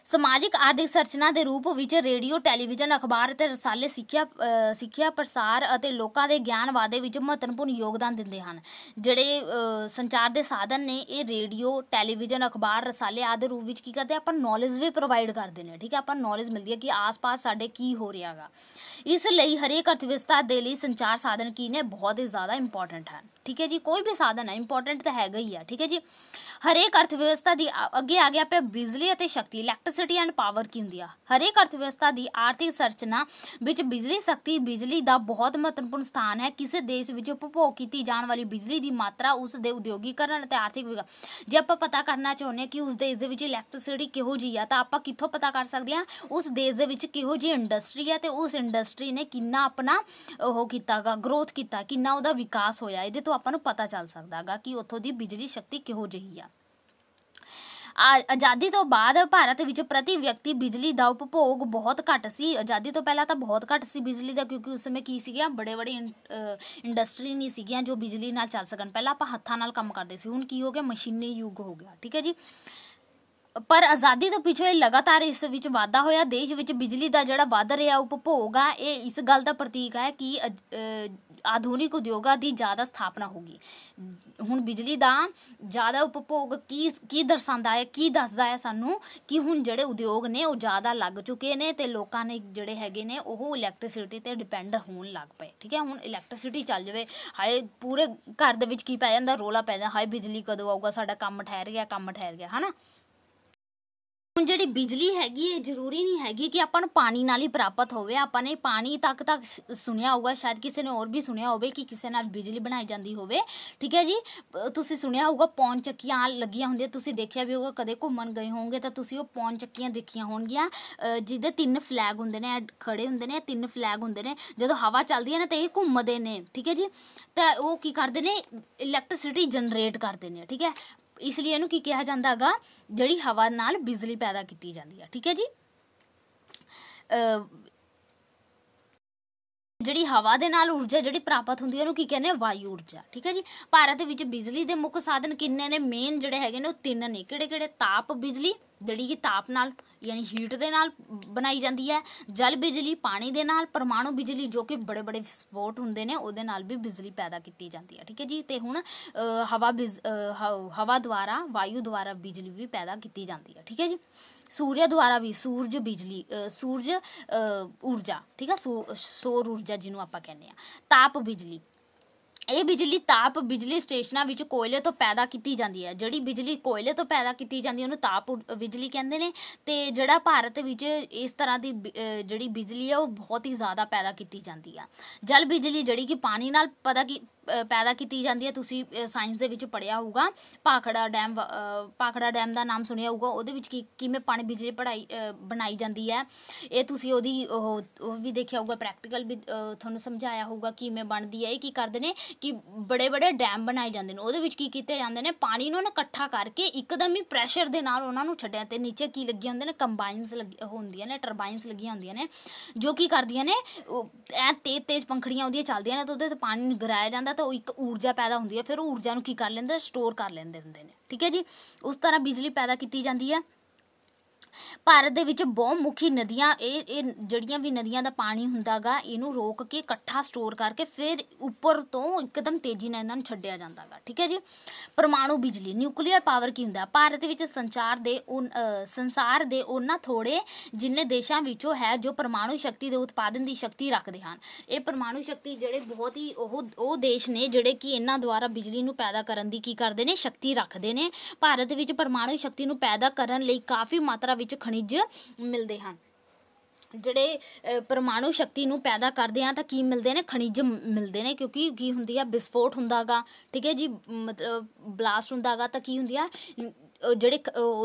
ਸਮਾਜਿਕ ਆਰਥਿਕ ਸੰਰਚਨਾ ਦੇ ਰੂਪ ਵਿੱਚ ਰੇਡੀਓ, ਟੈਲੀਵਿਜ਼ਨ, ਅਖਬਾਰ ਅਤੇ ਰਸਾਲੇ ਸਿੱਖਿਆ ਪ੍ਰਸਾਰ ਅਤੇ ਲੋਕਾਂ ਦੇ ਗਿਆਨ ਵਾਧੇ ਵਿੱਚ ਮਹੱਤਵਪੂਰਨ ਯੋਗਦਾਨ ਦਿੰਦੇ ਹਨ। ਜਿਹੜੇ ਸੰਚਾਰ ਦੇ ਸਾਧਨ ਨੇ ਇਹ ਰੇਡੀਓ, ਟੈਲੀਵਿਜ਼ਨ, ਅਖਬਾਰ, ਰਸਾਲੇ ਆਦਿ ਰੂਪ ਵਿੱਚ ਕੀ ਕਰਦੇ? ਆਪਾਂ ਨੌਲੇਜ ਵੀ ਪ੍ਰੋਵਾਈਡ ਕਰਦੇ ਨੇ। ਠੀਕ ਹੈ। ਆਪਾਂ ਨੌਲੇਜ ਮਿਲਦੀ ਹੈ ਕਿ ਆਸ-ਪਾਸ ਸਾਡੇ ਕੀ ਹੋ ਰਿਹਾ ਗਾ। ਇਸ ਲਈ ਹਰੇਕ ਅਰਥਵਿਵਸਥਾ ਦੇ ਲਈ ਸੰਚਾਰ ਸਾਧਨ ਕੀ ਨੇ? ਬਹੁਤ ਹੀ ਜ਼ਿਆਦਾ ਇੰਪੋਰਟੈਂਟ ਹਨ। ਠੀਕ ਹੈ ਜੀ। ਕੋਈ ਵੀ ਸਾਧਨ ਹੈ ਇੰਪੋਰਟੈਂਟ ਤਾਂ ਹੈਗਾ ਹੀ ਆ। ਠੀਕ ਹੈ ਜੀ। ਹਰੇਕ ਅਰਥਵਿਵਸਥਾ ਦੀ ਅੱਗੇ ਆ ਗਿਆ ਆਪਾਂ ਬਿਜਲੀ ਅਤੇ ਸ਼ਕਤੀ, ਇਲੈਕਟ੍ਰਿਸਿਟੀ ਇਲੈਕਟ੍ਰਿਸਿਟੀ ਐਂਡ ਪਾਵਰ ਕੀ ਹੁੰਦੀ ਆ? ਹਰੇਕ ਅਰਥ ਵਿਵਸਥਾ ਦੀ ਆਰਥਿਕ ਸੰਰਚਨਾ ਵਿੱਚ ਬਿਜਲੀ ਸ਼ਕਤੀ ਬਿਜਲੀ ਦਾ ਬਹੁਤ ਮਹੱਤਵਪੂਰਨ ਸਥਾਨ ਹੈ। ਕਿਸੇ ਦੇਸ਼ ਵਿੱਚ ਉਪਭੋਗ ਕੀਤੀ ਜਾਣ ਵਾਲੀ ਬਿਜਲੀ ਦੀ ਮਾਤਰਾ ਉਸ ਦੇ ਉਦਯੋਗੀਕਰਨ ਅਤੇ ਆਰਥਿਕ ਵਿਕਾਸ। ਜੇ ਆਪਾਂ ਪਤਾ ਕਰਨਾ ਚਾਹੁੰਦੇ ਹਾਂ ਕਿ ਉਸ ਦੇਸ਼ ਦੇ ਵਿੱਚ ਇਲੈਕਟ੍ਰਿਸਿਟੀ ਕਿਹੋ ਜਿਹੀ ਆ ਤਾਂ ਆਪਾਂ ਕਿੱਥੋਂ ਪਤਾ ਕਰ ਸਕਦੇ ਹਾਂ? ਉਸ ਦੇਸ਼ ਦੇ ਵਿੱਚ ਕਿਹੋ ਜਿਹੀ ਇੰਡਸਟਰੀ ਹੈ ਤੇ ਉਸ ਇੰਡਸਟਰੀ ਨੇ ਕਿੰਨਾ ਆਪਣਾ ਉਹ ਕੀਤਾ ਗਾ, ਗਰੋਥ ਕੀਤਾ, ਕਿੰਨਾ ਉਹਦਾ ਵਿਕਾਸ ਹੋਇਆ, ਇਹਦੇ ਤੋਂ ਆਪਾਂ ਨੂੰ ਪਤਾ ਚੱਲ ਸਕਦਾ ਗਾ ਕਿ ਉੱਥੋਂ ਦੀ ਬਿਜਲੀ ਸ਼ਕਤੀ ਕਿਹੋ ਜਿਹੀ ਆ। ਆਜ਼ਾਦੀ ਤੋਂ ਬਾਅਦ ਭਾਰਤ ਵਿੱਚ ਪ੍ਰਤੀ ਵਿਅਕਤੀ ਬਿਜਲੀ ਦਾ ਉਪਭੋਗ ਬਹੁਤ ਘੱਟ ਸੀ। ਆਜ਼ਾਦੀ ਤੋਂ ਪਹਿਲਾਂ ਤਾਂ ਬਹੁਤ ਘੱਟ ਸੀ ਬਿਜਲੀ ਦਾ, ਕਿਉਂਕਿ ਉਸ ਸਮੇਂ ਕੀ ਸੀਗੀਆਂ, ਬੜੇ ਇੰਡਸਟਰੀ ਨਹੀਂ ਸੀਗੀਆਂ ਜੋ ਬਿਜਲੀ ਨਾਲ ਚੱਲ ਸਕਣ। ਪਹਿਲਾਂ ਆਪਾਂ ਹੱਥਾਂ ਨਾਲ ਕੰਮ ਕਰਦੇ ਸੀ, ਹੁਣ ਕੀ ਹੋ ਗਿਆ, ਮਸ਼ੀਨੀ ਯੁੱਗ ਹੋ ਗਿਆ। ਠੀਕ ਹੈ ਜੀ। ਪਰ ਆਜ਼ਾਦੀ ਤੋਂ ਪਿੱਛੋਂ ਲਗਾਤਾਰ ਇਸ ਵਿੱਚ ਵਾਧਾ ਹੋਇਆ। ਦੇਸ਼ ਵਿੱਚ ਬਿਜਲੀ ਦਾ ਜਿਹੜਾ ਵੱਧ ਰਿਹਾ ਉਪਭੋਗ ਆ, ਇਹ ਇਸ ਗੱਲ ਦਾ ਪ੍ਰਤੀਕ ਹੈ ਕਿ ਆਧੁਨਿਕ ਉਦਯੋਗਾਂ ਦੀ ਜ਼ਿਆਦਾ ਸਥਾਪਨਾ ਹੋ ਗਈ। ਹੁਣ ਬਿਜਲੀ ਦਾ ਜ਼ਿਆਦਾ ਉਪਭੋਗ ਕੀ ਦਰਸਾਉਂਦਾ ਹੈ, ਕੀ ਦੱਸਦਾ ਹੈ ਸਾਨੂੰ ਕਿ ਹੁਣ ਜਿਹੜੇ ਉਦਯੋਗ ਨੇ ਉਹ ਜ਼ਿਆਦਾ ਲੱਗ ਚੁੱਕੇ ਨੇ ਅਤੇ ਲੋਕਾਂ ਨੇ ਜਿਹੜੇ ਹੈਗੇ ਨੇ ਉਹ ਇਲੈਕਟ੍ਰਿਸਿਟੀ 'ਤੇ ਡਿਪੈਂਡ ਹੋਣ ਲੱਗ ਪਏ। ਠੀਕ ਹੈ। ਹੁਣ ਇਲੈਕਟ੍ਰਿਸਿਟੀ ਚੱਲ ਜਾਵੇ, ਹਾਏ ਪੂਰੇ ਘਰ ਦੇ ਵਿੱਚ ਕੀ ਪੈ ਜਾਂਦਾ, ਰੌਲਾ ਪੈ ਜਾਂਦਾ, ਹਾਏ ਬਿਜਲੀ ਕਦੋਂ ਆਊਗਾ, ਸਾਡਾ ਕੰਮ ਠਹਿਰ ਗਿਆ, ਕੰਮ ਠਹਿਰ ਗਿਆ, ਹੈ ਨਾ। ਹੁਣ ਜਿਹੜੀ ਬਿਜਲੀ ਹੈਗੀ ਇਹ ਜ਼ਰੂਰੀ ਨਹੀਂ ਹੈਗੀ ਕਿ ਆਪਾਂ ਨੂੰ ਪਾਣੀ ਨਾਲ ਹੀ ਪ੍ਰਾਪਤ ਹੋਵੇ। ਆਪਾਂ ਨੇ ਪਾਣੀ ਤੱਕ ਸੁਣਿਆ ਹੋਊਗਾ, ਸ਼ਾਇਦ ਕਿਸੇ ਨੇ ਹੋਰ ਵੀ ਸੁਣਿਆ ਹੋਵੇ ਕਿ ਕਿਸੇ ਨਾਲ ਬਿਜਲੀ ਬਣਾਈ ਜਾਂਦੀ ਹੋਵੇ। ਠੀਕ ਹੈ ਜੀ। ਤੁਸੀਂ ਸੁਣਿਆ ਹੋਊਗਾ ਪੌਣ ਚੱਕੀਆਂ ਲੱਗੀਆਂ ਹੁੰਦੀਆਂ, ਤੁਸੀਂ ਦੇਖਿਆ ਵੀ ਹੋਊਗਾ, ਕਦੇ ਘੁੰਮਣ ਗਏ ਹੋਵੋਗੇ ਤਾਂ ਤੁਸੀਂ ਉਹ ਪੌਣ ਚੱਕੀਆਂ ਦੇਖੀਆਂ ਹੋਣਗੀਆਂ ਜਿਹਦੇ 3 ਫਲੈਗ ਹੁੰਦੇ ਨੇ, ਖੜੇ ਹੁੰਦੇ ਨੇ, 3 ਫਲੈਗ ਹੁੰਦੇ ਨੇ। ਜਦੋਂ ਹਵਾ ਚੱਲਦੀ ਹੈ ਨਾ ਤਾਂ ਇਹ ਘੁੰਮਦੇ ਨੇ। ਠੀਕ ਹੈ ਜੀ। ਤਾਂ ਉਹ ਕੀ ਕਰਦੇ ਨੇ, ਇਲੈਕਟ੍ਰਿਸਿਟੀ ਜਨਰੇਟ ਕਰਦੇ ਨੇ। ਠੀਕ ਹੈ। ਇਸ ਲਈ ਇਹਨੂੰ ਕੀ ਕਿਹਾ ਜਾਂਦਾ ਹੈਗਾ, ਜਿਹੜੀ ਹਵਾ ਨਾਲ ਬਿਜਲੀ ਪੈਦਾ ਕੀਤੀ ਜਾਂਦੀ ਹੈ। ਠੀਕ ਹੈ ਜੀ। ਜਿਹੜੀ ਹਵਾ ਦੇ ਨਾਲ ਊਰਜਾ ਜਿਹੜੀ ਪ੍ਰਾਪਤ ਹੁੰਦੀ ਹੈ ਉਹਨੂੰ ਕੀ ਕਹਿੰਦੇ ਆ, ਵਾਯੂ ਊਰਜਾ। ਠੀਕ ਹੈ ਜੀ। ਭਾਰਤ ਵਿੱਚ ਬਿਜਲੀ ਦੇ ਮੁੱਖ ਸਾਧਨ ਕਿੰਨੇ ਨੇ? ਮੇਨ ਜਿਹੜੇ ਹੈਗੇ ਨੇ ਉਹ 3 ਨੇ। ਕਿਹੜੇ ਕਿਹੜੇ? ਤਾਪ ਬਿਜਲੀ ਜਿਹੜੀ ਕਿ ਤਾਪ ਨਾਲ ਯਾਨੀ ਹੀਟ ਦੇ ਨਾਲ ਬਣਾਈ ਜਾਂਦੀ ਹੈ, ਜਲ ਬਿਜਲੀ ਪਾਣੀ ਦੇ ਨਾਲ, ਪਰਮਾਣੂ ਬਿਜਲੀ ਜੋ ਕਿ ਬੜੇ ਬੜੇ ਵਿਸਫੋਟ ਹੁੰਦੇ ਨੇ ਉਹਦੇ ਨਾਲ ਵੀ ਬਿਜਲੀ ਪੈਦਾ ਕੀਤੀ ਜਾਂਦੀ ਹੈ। ਠੀਕ ਹੈ ਜੀ। ਅਤੇ ਹੁਣ ਹਵਾ ਦੁਆਰਾ, ਵਾਯੂ ਦੁਆਰਾ ਬਿਜਲੀ ਵੀ ਪੈਦਾ ਕੀਤੀ ਜਾਂਦੀ ਹੈ। ਠੀਕ ਹੈ ਜੀ। ਸੂਰਜ ਦੁਆਰਾ ਵੀ, ਸੂਰਜ ਊਰਜਾ। ਠੀਕ ਹੈ। ਸੌਰ ਊਰਜਾ ਜਿਹਨੂੰ ਆਪਾਂ ਕਹਿੰਦੇ ਹਾਂ। ਤਾਪ ਬਿਜਲੀ, ਇਹ ਬਿਜਲੀ ਤਾਪ ਬਿਜਲੀ ਸਟੇਸ਼ਨਾਂ ਵਿੱਚ ਕੋਇਲੇ ਤੋਂ ਪੈਦਾ ਕੀਤੀ ਜਾਂਦੀ ਹੈ। ਜਿਹੜੀ ਬਿਜਲੀ ਕੋਇਲੇ ਤੋਂ ਪੈਦਾ ਕੀਤੀ ਜਾਂਦੀ ਹੈ ਉਹਨੂੰ ਤਾਪ ਬਿਜਲੀ ਕਹਿੰਦੇ ਨੇ। ਅਤੇ ਜਿਹੜਾ ਭਾਰਤ ਵਿੱਚ ਇਸ ਤਰ੍ਹਾਂ ਦੀ ਜਿਹੜੀ ਬਿਜਲੀ ਹੈ ਉਹ ਬਹੁਤ ਹੀ ਜ਼ਿਆਦਾ ਪੈਦਾ ਕੀਤੀ ਜਾਂਦੀ ਆ। ਜਲ ਬਿਜਲੀ ਜਿਹੜੀ ਕਿ ਪਾਣੀ ਨਾਲ ਪੈਦਾ ਕੀਤੀ ਜਾਂਦੀ ਹੈ। ਤੁਸੀਂ ਸਾਇੰਸ ਦੇ ਵਿੱਚ ਪੜ੍ਹਿਆ ਹੋਊਗਾ, ਭਾਖੜਾ ਡੈਮ ਦਾ ਨਾਮ ਸੁਣਿਆ ਹੋਊਗਾ। ਉਹਦੇ ਵਿੱਚ ਕਿਵੇਂ ਪਾਣੀ ਬਿਜਲੀ ਬਣਾਈ ਜਾਂਦੀ ਹੈ, ਇਹ ਤੁਸੀਂ ਉਹਦੀ ਉਹ ਵੀ ਦੇਖਿਆ ਹੋਊਗਾ, ਪ੍ਰੈਕਟੀਕਲ ਵੀ ਤੁਹਾਨੂੰ ਸਮਝਾਇਆ ਹੋਊਗਾ ਕਿਵੇਂ ਬਣਦੀ ਹੈ। ਇਹ ਕੀ ਕਰਦੇ ਨੇ ਕਿ ਬੜੇ ਬੜੇ ਡੈਮ ਬਣਾਏ ਜਾਂਦੇ ਨੇ, ਉਹਦੇ ਵਿੱਚ ਕੀ ਕੀਤੇ ਜਾਂਦੇ ਨੇ, ਪਾਣੀ ਨੂੰ ਇਕੱਠਾ ਕਰਕੇ ਇੱਕਦਮ ਹੀ ਪ੍ਰੈਸ਼ਰ ਦੇ ਨਾਲ ਉਹਨਾਂ ਨੂੰ ਛੱਡਿਆ ਅਤੇ ਨੀਚੇ ਕੀ ਲੱਗੀਆਂ ਹੁੰਦੀਆਂ ਨੇ, ਕੰਬਾਈਨਸ ਹੁੰਦੀਆਂ ਨੇ, ਟਰਬਾਈਨਸ ਲੱਗੀਆਂ ਹੁੰਦੀਆਂ ਨੇ ਜੋ ਕੀ ਕਰਦੀਆਂ ਨੇ, ਐ ਤੇਜ਼ ਪੰਖੜੀਆਂ ਉਹਦੀਆਂ ਚੱਲਦੀਆਂ ਨੇ ਅਤੇ ਉਹਦੇ 'ਤੇ ਪਾਣੀ ਗਿਰਾਇਆ ਜਾਂਦਾ ਤਾਂ ਉਹ ਇੱਕ ਊਰਜਾ ਪੈਦਾ ਹੁੰਦੀ ਹੈ। ਫਿਰ ਉਹ ਊਰਜਾ ਨੂੰ ਕੀ ਕਰ ਲੈਂਦੇ, ਸਟੋਰ ਕਰ ਲੈਂਦੇ ਹੁੰਦੇ ਨੇ। ਠੀਕ ਹੈ ਜੀ। ਉਸ ਤਰ੍ਹਾਂ ਬਿਜਲੀ ਪੈਦਾ ਕੀਤੀ ਜਾਂਦੀ ਹੈ। ਭਾਰਤ ਦੇ ਵਿੱਚ ਬਹੁਮੁਖੀ ਨਦੀਆਂ, ਇਹ ਜਿਹੜੀਆਂ ਵੀ ਨਦੀਆਂ ਦਾ ਪਾਣੀ ਹੁੰਦਾ ਗਾ ਇਹਨੂੰ ਰੋਕ ਕੇ ਇਕੱਠਾ ਸਟੋਰ ਕਰਕੇ ਫਿਰ ਉੱਪਰ ਤੋਂ ਇੱਕਦਮ ਤੇਜ਼ੀ ਨਾਲ ਇਹਨਾਂ ਨੂੰ ਛੱਡਿਆ ਜਾਂਦਾ ਗਾ। ਠੀਕ ਹੈ ਜੀ। ਪਰਮਾਣੂ ਬਿਜਲੀ, ਨਿਊਕਲੀਅਰ ਪਾਵਰ ਕੀ ਹੁੰਦਾ? ਭਾਰਤ ਵਿੱਚ ਸੰਸਾਰ ਦੇ ਉਹਨਾਂ ਥੋੜ੍ਹੇ ਜਿੰਨੇ ਦੇਸ਼ਾਂ ਵਿੱਚੋਂ ਹੈ ਜੋ ਪਰਮਾਣੂ ਸ਼ਕਤੀ ਦੇ ਉਤਪਾਦਨ ਦੀ ਸ਼ਕਤੀ ਰੱਖਦੇ ਹਨ। ਇਹ ਪਰਮਾਣੂ ਸ਼ਕਤੀ ਜਿਹੜੇ ਬਹੁਤ ਹੀ ਉਹ ਦੇਸ਼ ਨੇ ਜਿਹੜੇ ਕਿ ਇਹਨਾਂ ਦੁਆਰਾ ਬਿਜਲੀ ਨੂੰ ਪੈਦਾ ਕਰਨ ਦੀ ਕੀ ਕਰਦੇ ਨੇ, ਸ਼ਕਤੀ ਰੱਖਦੇ ਨੇ। ਭਾਰਤ ਵਿੱਚ ਪਰਮਾਣੂ ਸ਼ਕਤੀ ਨੂੰ ਪੈਦਾ ਕਰਨ ਲਈ ਕਾਫੀ ਮਾਤਰਾ ਵਿੱਚ ਖਣਿਜ ਮਿਲਦੇ ਹਨ। ਜਿਹੜੇ ਪਰਮਾਣੂ ਸ਼ਕਤੀ ਨੂੰ ਪੈਦਾ ਕਰਦੇ ਆ ਤਾਂ ਕੀ ਮਿਲਦੇ ਨੇ, ਖਣਿਜ ਮਿਲਦੇ ਨੇ, ਕਿਉਂਕਿ ਕੀ ਹੁੰਦੀ ਆ, ਵਿਸਫੋਟ ਹੁੰਦਾ ਗਾ। ਠੀਕ ਹੈ ਜੀ। ਮਤਲਬ ਬਲਾਸਟ ਹੁੰਦਾ ਗਾ ਤਾਂ ਕੀ ਹੁੰਦੀ ਆ, ਜਿਹੜੇ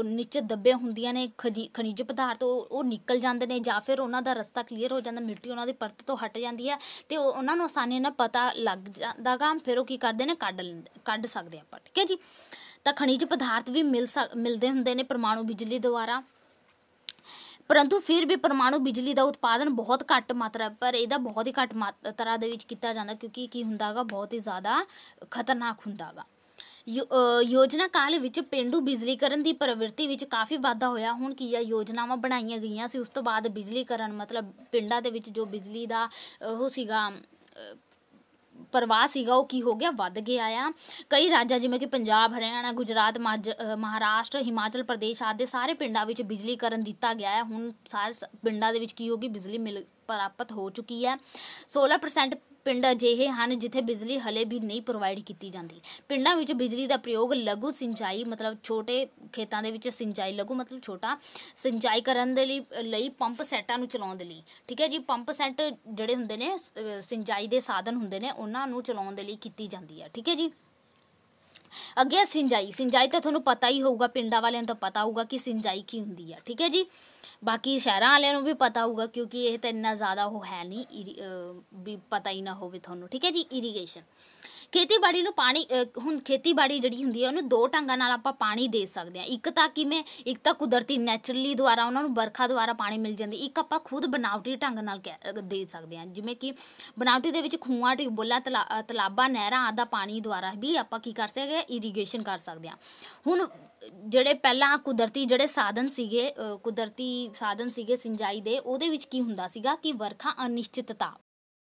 ਨੀਚੇ ਦੱਬੇ ਹੁੰਦੀਆਂ ਨੇ ਖਣਿਜ ਪਦਾਰਥ ਉਹ ਨਿਕਲ ਜਾਂਦੇ ਨੇ ਜਾਂ ਫਿਰ ਉਹਨਾਂ ਦਾ ਰਸਤਾ ਕਲੀਅਰ ਹੋ ਜਾਂਦਾ, ਮਿੱਟੀ ਉਹਨਾਂ ਦੀ ਪਰਤ ਤੋਂ ਹਟ ਜਾਂਦੀ ਹੈ ਅਤੇ ਉਹਨਾਂ ਨੂੰ ਆਸਾਨੀ ਨਾਲ ਪਤਾ ਲੱਗ ਜਾਂਦਾ ਗਾ। ਫਿਰ ਉਹ ਕੀ ਕਰਦੇ ਨੇ, ਕੱਢ ਸਕਦੇ ਆਪਾਂ। ਠੀਕ ਹੈ ਜੀ। ਤਾਂ ਖਣਿਜ ਪਦਾਰਥ ਵੀ ਮਿਲਦੇ ਹੁੰਦੇ ਨੇ ਪਰਮਾਣੂ ਬਿਜਲੀ ਦੁਆਰਾ। ਪਰੰਤੂ ਫਿਰ ਵੀ ਪਰਮਾਣੂ ਬਿਜਲੀ ਦਾ ਉਤਪਾਦਨ ਬਹੁਤ ਘੱਟ ਮਾਤਰਾ, ਪਰ ਇਹਦਾ ਬਹੁਤ ਹੀ ਘੱਟ ਮਾਤਰਾ ਦੇ ਵਿੱਚ ਕੀਤਾ ਜਾਂਦਾ ਕਿਉਂਕਿ ਕੀ ਹੁੰਦਾ ਗਾ, ਬਹੁਤ ਹੀ ਜ਼ਿਆਦਾ ਖਤਰਨਾਕ ਹੁੰਦਾ ਗਾ। ਯੋਜਨਾ ਕਾਲ ਵਿੱਚ ਪੇਂਡੂ ਬਿਜਲੀਕਰਨ ਦੀ ਪ੍ਰਵਿਰਤੀ ਵਿੱਚ ਕਾਫੀ ਵਾਧਾ ਹੋਇਆ। ਹੁਣ ਕੀ ਆ, ਯੋਜਨਾਵਾਂ ਬਣਾਈਆਂ ਗਈਆਂ ਸੀ, ਉਸ ਤੋਂ ਬਾਅਦ ਬਿਜਲੀਕਰਨ ਮਤਲਬ ਪਿੰਡਾਂ ਦੇ ਵਿੱਚ ਜੋ ਬਿਜਲੀ ਦਾ ਉਹ ਸੀਗਾ ਪ੍ਰਵਾਹ ਸੀਗਾ ਉਹ ਕੀ ਹੋ ਗਿਆ, ਵੱਧ ਗਿਆ ਆ। ਕਈ ਰਾਜਾਂ ਜਿਵੇਂ ਕਿ ਪੰਜਾਬ, ਹਰਿਆਣਾ, ਗੁਜਰਾਤ, ਮਹਾਰਾਸ਼ਟਰ, ਹਿਮਾਚਲ ਪ੍ਰਦੇਸ਼ ਆਦਿ ਸਾਰੇ ਪਿੰਡਾਂ ਵਿੱਚ ਬਿਜਲੀਕਰਨ ਦਿੱਤਾ ਗਿਆ ਹੈ। ਹੁਣ ਸਾਰੇ ਪਿੰਡਾਂ ਦੇ ਵਿੱਚ ਕੀ ਹੋ ਗਈ, ਬਿਜਲੀ ਪ੍ਰਾਪਤ ਹੋ ਚੁੱਕੀ ਹੈ। 16% ਪਿੰਡ ਅਜਿਹੇ ਹਨ ਜਿੱਥੇ ਬਿਜਲੀ ਹਲੇ ਵੀ ਨਹੀਂ ਪ੍ਰੋਵਾਈਡ ਕੀਤੀ ਜਾਂਦੀ। ਪਿੰਡਾਂ ਵਿੱਚ ਬਿਜਲੀ ਦਾ ਪ੍ਰਯੋਗ ਲਘੂ ਸਿੰਚਾਈ ਮਤਲਬ ਛੋਟੇ ਖੇਤਾਂ ਦੇ ਵਿੱਚ ਸਿੰਚਾਈ, ਲਘੂ ਮਤਲਬ ਛੋਟਾ, ਸਿੰਚਾਈ ਕਰਨ ਦੇ ਲਈ ਪੰਪ ਸੈੱਟਾਂ ਨੂੰ ਚਲਾਉਣ ਦੇ ਲਈ, ਠੀਕ ਹੈ ਜੀ। ਪੰਪ ਸੈੱਟ ਜਿਹੜੇ ਹੁੰਦੇ ਨੇ ਸਿੰਚਾਈ ਦੇ ਸਾਧਨ ਹੁੰਦੇ ਨੇ, ਉਹਨਾਂ ਨੂੰ ਚਲਾਉਣ ਦੇ ਲਈ ਕੀਤੀ ਜਾਂਦੀ ਹੈ, ਠੀਕ ਹੈ ਜੀ। ਅੱਗੇ ਸਿੰਚਾਈ ਤਾਂ ਤੁਹਾਨੂੰ ਪਤਾ ਹੀ ਹੋਊਗਾ, ਪਿੰਡਾਂ ਵਾਲਿਆਂ ਨੂੰ ਤਾਂ ਪਤਾ ਹੋਊਗਾ ਕਿ ਸਿੰਚਾਈ ਕੀ ਹੁੰਦੀ ਹੈ, ਠੀਕ ਹੈ ਜੀ। ਬਾਕੀ ਸ਼ਹਿਰਾਂ ਵਾਲਿਆਂ ਨੂੰ ਵੀ ਪਤਾ ਹੋਊਗਾ ਕਿਉਂਕਿ ਇਹ ਤਾਂ ਇੰਨਾ ਜ਼ਿਆਦਾ ਉਹ ਹੈ ਨਹੀਂ ਵੀ ਪਤਾ ਹੀ ਨਾ ਹੋਵੇ ਤੁਹਾਨੂੰ, ਠੀਕ ਹੈ ਜੀ। ਇਰੀਗੇਸ਼ਨ, ਖੇਤੀਬਾੜੀ ਨੂੰ ਪਾਣੀ ਹੁਣ ਖੇਤੀਬਾੜੀ ਜਿਹੜੀ ਹੁੰਦੀ ਹੈ ਉਹਨੂੰ ਦੋ ਢੰਗਾਂ ਨਾਲ ਆਪਾਂ ਪਾਣੀ ਦੇ ਸਕਦੇ ਹਾਂ। ਇੱਕ ਤਾਂ ਕਿਵੇਂ, ਇੱਕ ਤਾਂ ਕੁਦਰਤੀ ਨੈਚੁਰਲੀ ਦੁਆਰਾ ਉਹਨਾਂ ਨੂੰ ਵਰਖਾ ਦੁਆਰਾ ਪਾਣੀ ਮਿਲ ਜਾਂਦੀ, ਇੱਕ ਆਪਾਂ ਖੁਦ ਬਣਾਵਟੀ ਢੰਗ ਨਾਲ ਦੇ ਸਕਦੇ ਹਾਂ, ਜਿਵੇਂ ਕਿ ਬਣਾਵਟੀ ਦੇ ਵਿੱਚ ਖੂਹਾਂ, ਟਿਊਬਵੈੱਲਾਂ, ਤਲਾਬਾਂ, ਨਹਿਰਾਂ ਆਦਿ ਦਾ ਪਾਣੀ ਦੁਆਰਾ ਵੀ ਆਪਾਂ ਕੀ ਕਰ ਸਕਦੇ ਹਾਂ, ਇਰੀਗੇਸ਼ਨ ਕਰ ਸਕਦੇ ਹਾਂ। ਹੁਣ ਜਿਹੜੇ ਪਹਿਲਾਂ ਕੁਦਰਤੀ ਜਿਹੜੇ ਸਾਧਨ ਸੀਗੇ ਸਿੰਚਾਈ ਦੇ, ਉਹਦੇ ਵਿੱਚ ਕੀ ਹੁੰਦਾ ਸੀਗਾ ਕਿ ਵਰਖਾ ਅਨਿਸ਼ਚਿਤਤਾ